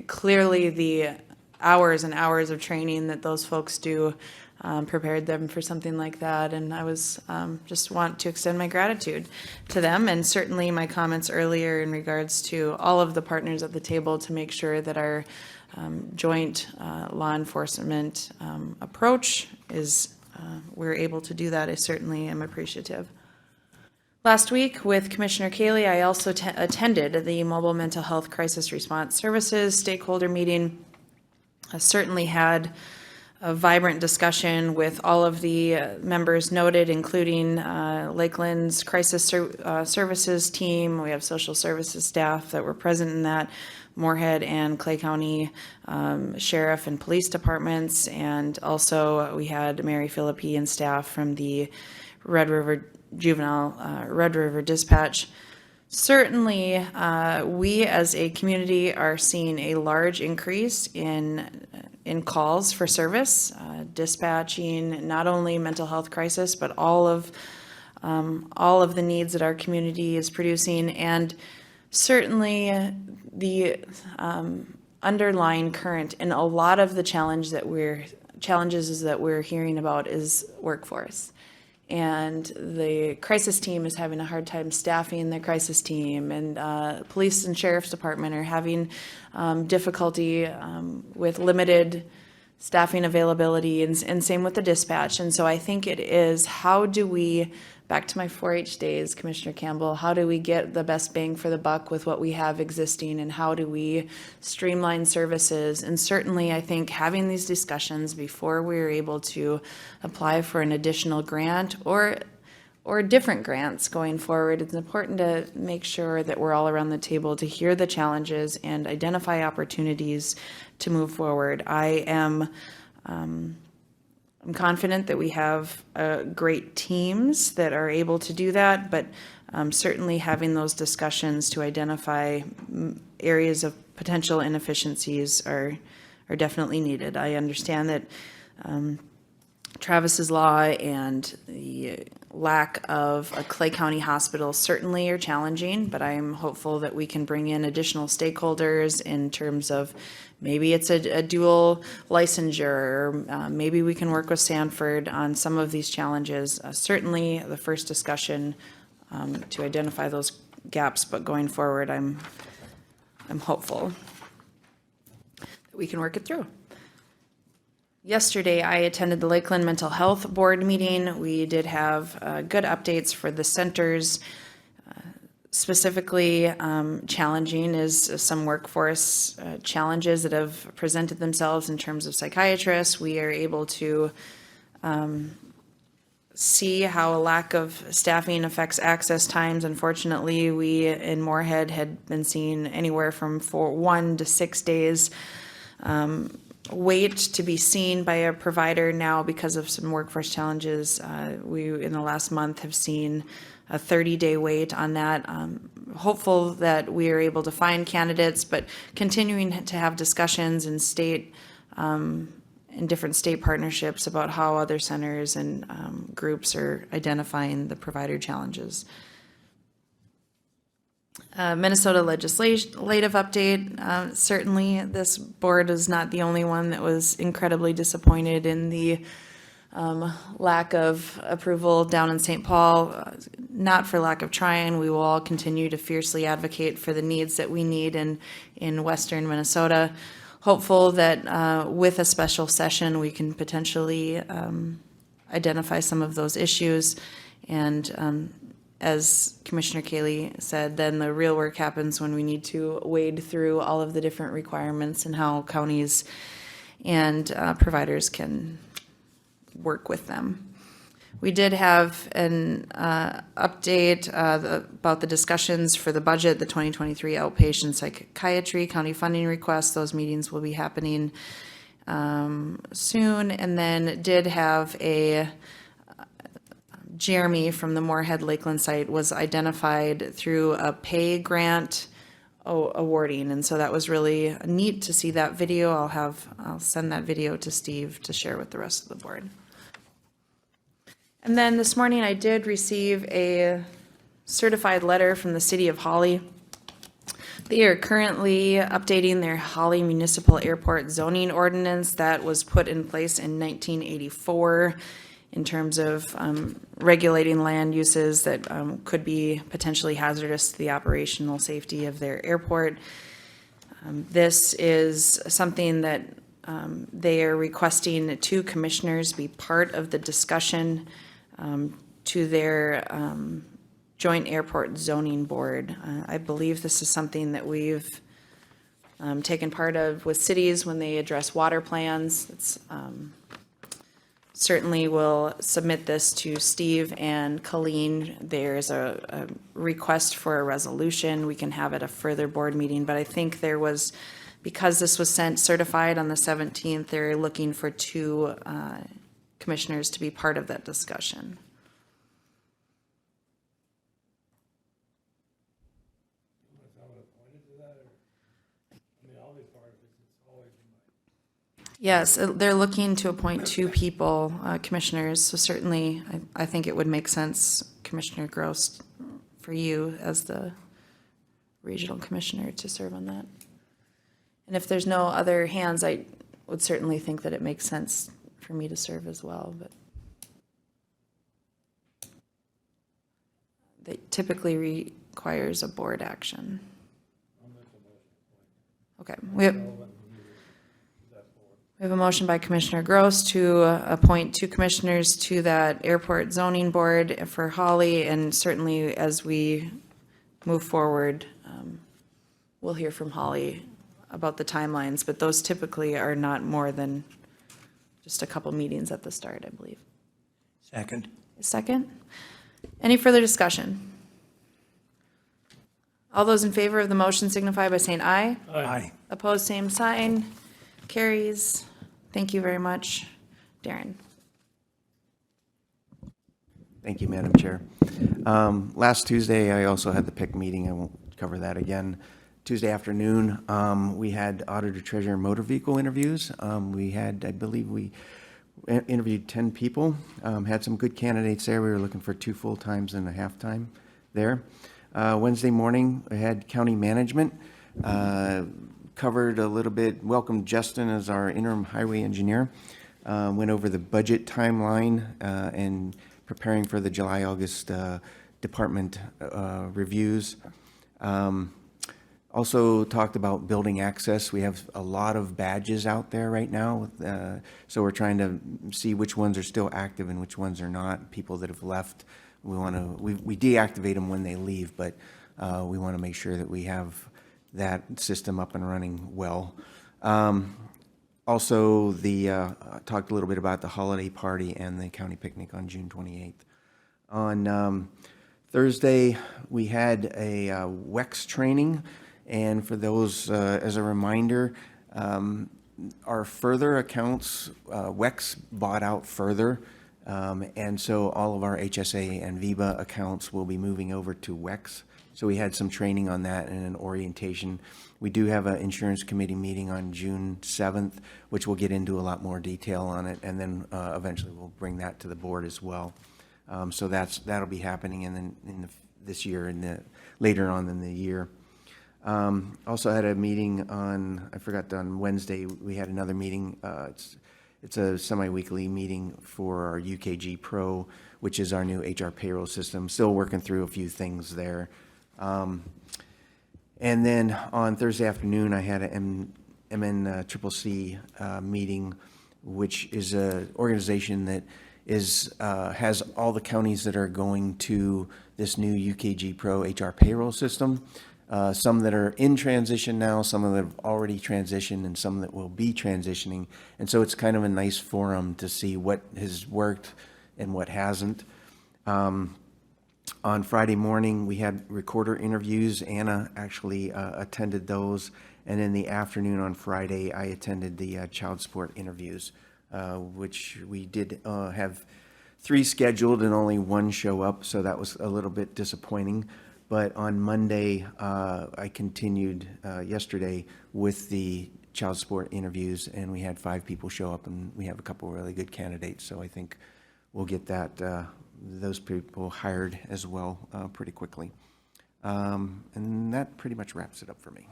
Clearly, the hours and hours of training that those folks do prepared them for something like that, and I was just want to extend my gratitude to them, and certainly my comments earlier in regards to all of the partners at the table to make sure that our joint law enforcement approach is we're able to do that. I certainly am appreciative. Last week with Commissioner Cayley, I also attended the Mobile Mental Health Crisis Response Services stakeholder meeting. I certainly had a vibrant discussion with all of the members noted, including Lakeland's crisis services team. We have social services staff that were present in that, Moorhead and Clay County Sheriff and Police Departments, and also we had Mary Philippi and staff from the Red River Dispatch. Certainly, we as a community are seeing a large increase in calls for service, dispatching not only mental health crisis, but all of the needs that our community is producing, and certainly the underlying current in a lot of the challenges that we're hearing about is workforce. And the crisis team is having a hard time staffing their crisis team, and police and sheriff's department are having difficulty with limited staffing availability, and same with the dispatch. And so I think it is, how do we, back to my 4-H days, Commissioner Campbell, how do we get the best bang for the buck with what we have existing, and how do we streamline services? And certainly, I think having these discussions before we're able to apply for an additional grant or different grants going forward, it's important to make sure that we're all around the table to hear the challenges and identify opportunities to move forward. I'm confident that we have great teams that are able to do that, but certainly having those discussions to identify areas of potential inefficiencies are definitely needed. I understand that Travis's Law and the lack of a Clay County hospital certainly are challenging, but I'm hopeful that we can bring in additional stakeholders in terms of maybe it's a dual licensure, or maybe we can work with Sanford on some of these challenges. Certainly the first discussion to identify those gaps, but going forward, I'm hopeful that we can work it through. Yesterday, I attended the Lakeland Mental Health Board meeting. We did have good updates for the centers. specifically challenging is some workforce challenges that have presented themselves in terms of psychiatrists. We are able to see how a lack of staffing affects access times. Unfortunately, we in Moorhead had been seeing anywhere from 1 to 6 days wait to be seen by a provider. Now, because of some workforce challenges, we in the last month have seen a 30-day wait on that. Hopeful that we are able to find candidates, but continuing to have discussions in state in different state partnerships about how other centers and groups are identifying the provider challenges. Minnesota legislative update. Certainly, this board is not the only one that was incredibly disappointed in the lack of approval down in St. Paul. Not for lack of trying. We will all continue to fiercely advocate for the needs that we need in western Minnesota. Hopeful that with a special session, we can potentially identify some of those issues. And as Commissioner Cayley said, then the real work happens when we need to wade through all of the different requirements and how counties and providers can work with them. We did have an update about the discussions for the budget, the 2023 outpatient psychiatry county funding request. Those meetings will be happening soon. And then did have Jeremy from the Moorhead Lakeland site was identified through a pay grant awarding. And so that was really neat to see that video. I'll send that video to Steve to share with the rest of the board. And then this morning I did receive a certified letter from the city of Holly. They are currently updating their Holly Municipal Airport zoning ordinance that was put in place in 1984 in terms of regulating land uses that could be potentially hazardous to the operational safety of their airport. This is something that they are requesting 2 commissioners be part of the discussion to their joint airport zoning board. I believe this is something that we've taken part of with cities when they address water plans. It's certainly will submit this to Steve and Colleen. There's a request for a resolution. We can have at a further board meeting, but I think there was, because this was sent certified on the 17th, they're looking for 2 commissioners to be part of that discussion. Yes, they're looking to appoint 2 people, commissioners, so certainly I think it would make sense, Commissioner Gross, for you as the regional commissioner to serve on that. And if there's no other hands, I would certainly think that it makes sense for me to serve as well, but that typically requires a board action. Okay, we have a motion by Commissioner Gross to appoint 2 commissioners to that airport zoning board for Holly, and certainly as we move forward, we'll hear from Holly about the timelines, but those typically are not more than just a couple meetings at the start, I believe. Second. Second? Any further discussion? All those in favor of the motion signify by saying aye. Aye. Opposed, same sign. Carries. Thank you very much. Darren. Thank you, Madam Chair. Last Tuesday, I also had the PIC meeting. I won't cover that again. Tuesday afternoon, we had auditor treasurer motor vehicle interviews. We had, I believe we interviewed 10 people, had some good candidates there. We were looking for 2 full-times and a half-time there. Wednesday morning, I had county management, covered a little bit, welcomed Justin as our interim highway engineer, went over the budget timeline and preparing for the July-August department reviews. Also talked about building access. We have a lot of badges out there right now, so we're trying to see which ones are still active and which ones are not. People that have left, we deactivate them when they leave, but we want to make sure that we have that system up and running well. Also, talked a little bit about the holiday party and the county picnic on June 28th. On Thursday, we had a WEX training, and for those, as a reminder, our further accounts, WEX bought out further, and so all of our HSA and VIBA accounts will be moving over to WEX. So we had some training on that and an orientation. We do have an insurance committee meeting on June 7th, which will get into a lot more detail on it, and then eventually we'll bring that to the board as well. So that'll be happening this year and later on in the year. Also had a meeting on Wednesday, we had another meeting. It's a semi-weekly meeting for our UKG Pro, which is our new HR payroll system. Still working through a few things there. And then on Thursday afternoon, I had an MNCCC meeting, which is an organization that has all the counties that are going to this new UKG Pro HR payroll system. Some that are in transition now, some that have already transitioned, and some that will be transitioning. And so it's kind of a nice forum to see what has worked and what hasn't. On Friday morning, we had recorder interviews. Anna actually attended those. And in the afternoon on Friday, I attended the child support interviews, which we did have 3 scheduled and only 1 show up, so that was a little bit disappointing. But on Monday, I continued yesterday with the child support interviews, and we had 5 people show up, and we have a couple really good candidates, so I think we'll get those people hired as well pretty quickly. And that pretty much wraps it up for me.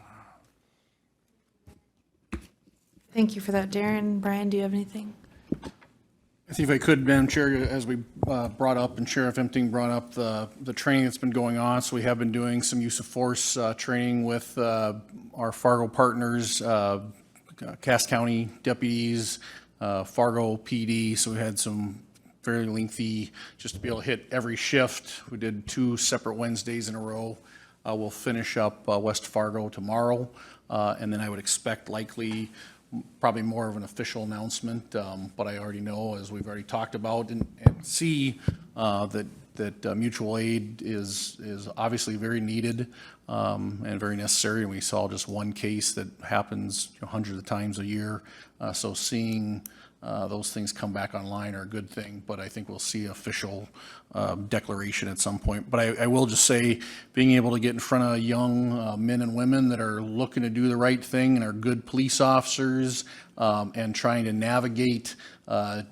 Thank you for that, Darren. Brian, do you have anything? I think if I could, Madam Chair, as we brought up and Sheriff Empting brought up the training that's been going on, so we have been doing some use of force training with our Fargo partners, Cass County deputies, Fargo PD, so we had some very lengthy, just to be able to hit every shift. We did 2 separate Wednesdays in a row. We'll finish up West Fargo tomorrow, and then I would expect likely probably more of an official announcement, but I already know, as we've already talked about, and see that mutual aid is obviously very needed and very necessary. And we saw just one case that happens hundreds of times a year. So seeing those things come back online are a good thing, but I think we'll see official declaration at some point. But I will just say, being able to get in front of young men and women that are looking to do the right thing and are good police officers and trying to navigate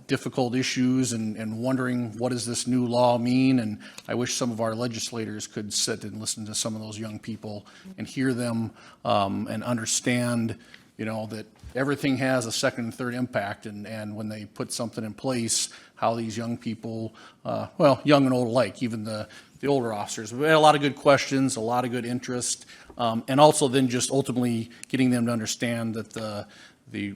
difficult issues and wondering what does this new law mean. And I wish some of our legislators could sit and listen to some of those young people and hear them and understand, that everything has a second and third impact, and when they put something in place, how these young people, young and old alike, even the older officers. We had a lot of good questions, a lot of good interest, and also then just ultimately getting them to understand that the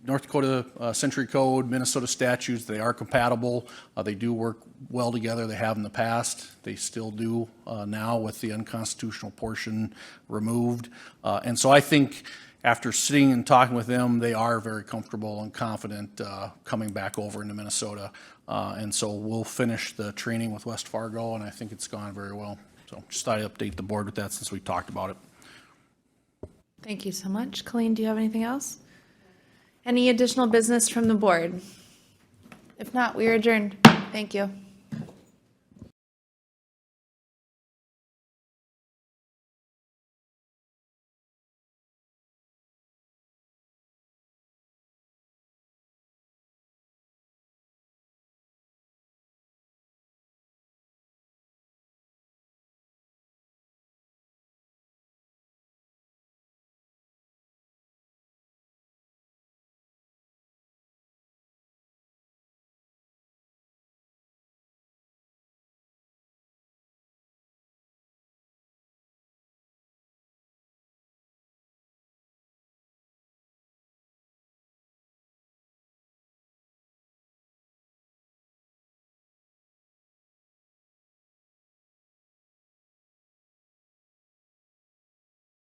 North Dakota Century Code, Minnesota statutes, they are compatible. They do work well together. They have in the past. They still do now with the unconstitutional portion removed. And so I think after sitting and talking with them, they are very comfortable and confident coming back over into Minnesota. And so we'll finish the training with West Fargo, and I think it's gone very well. So just thought I'd update the board with that since we talked about it. Thank you so much. Colleen, do you have anything else? Any additional business from the board? If not, we are adjourned. Thank you.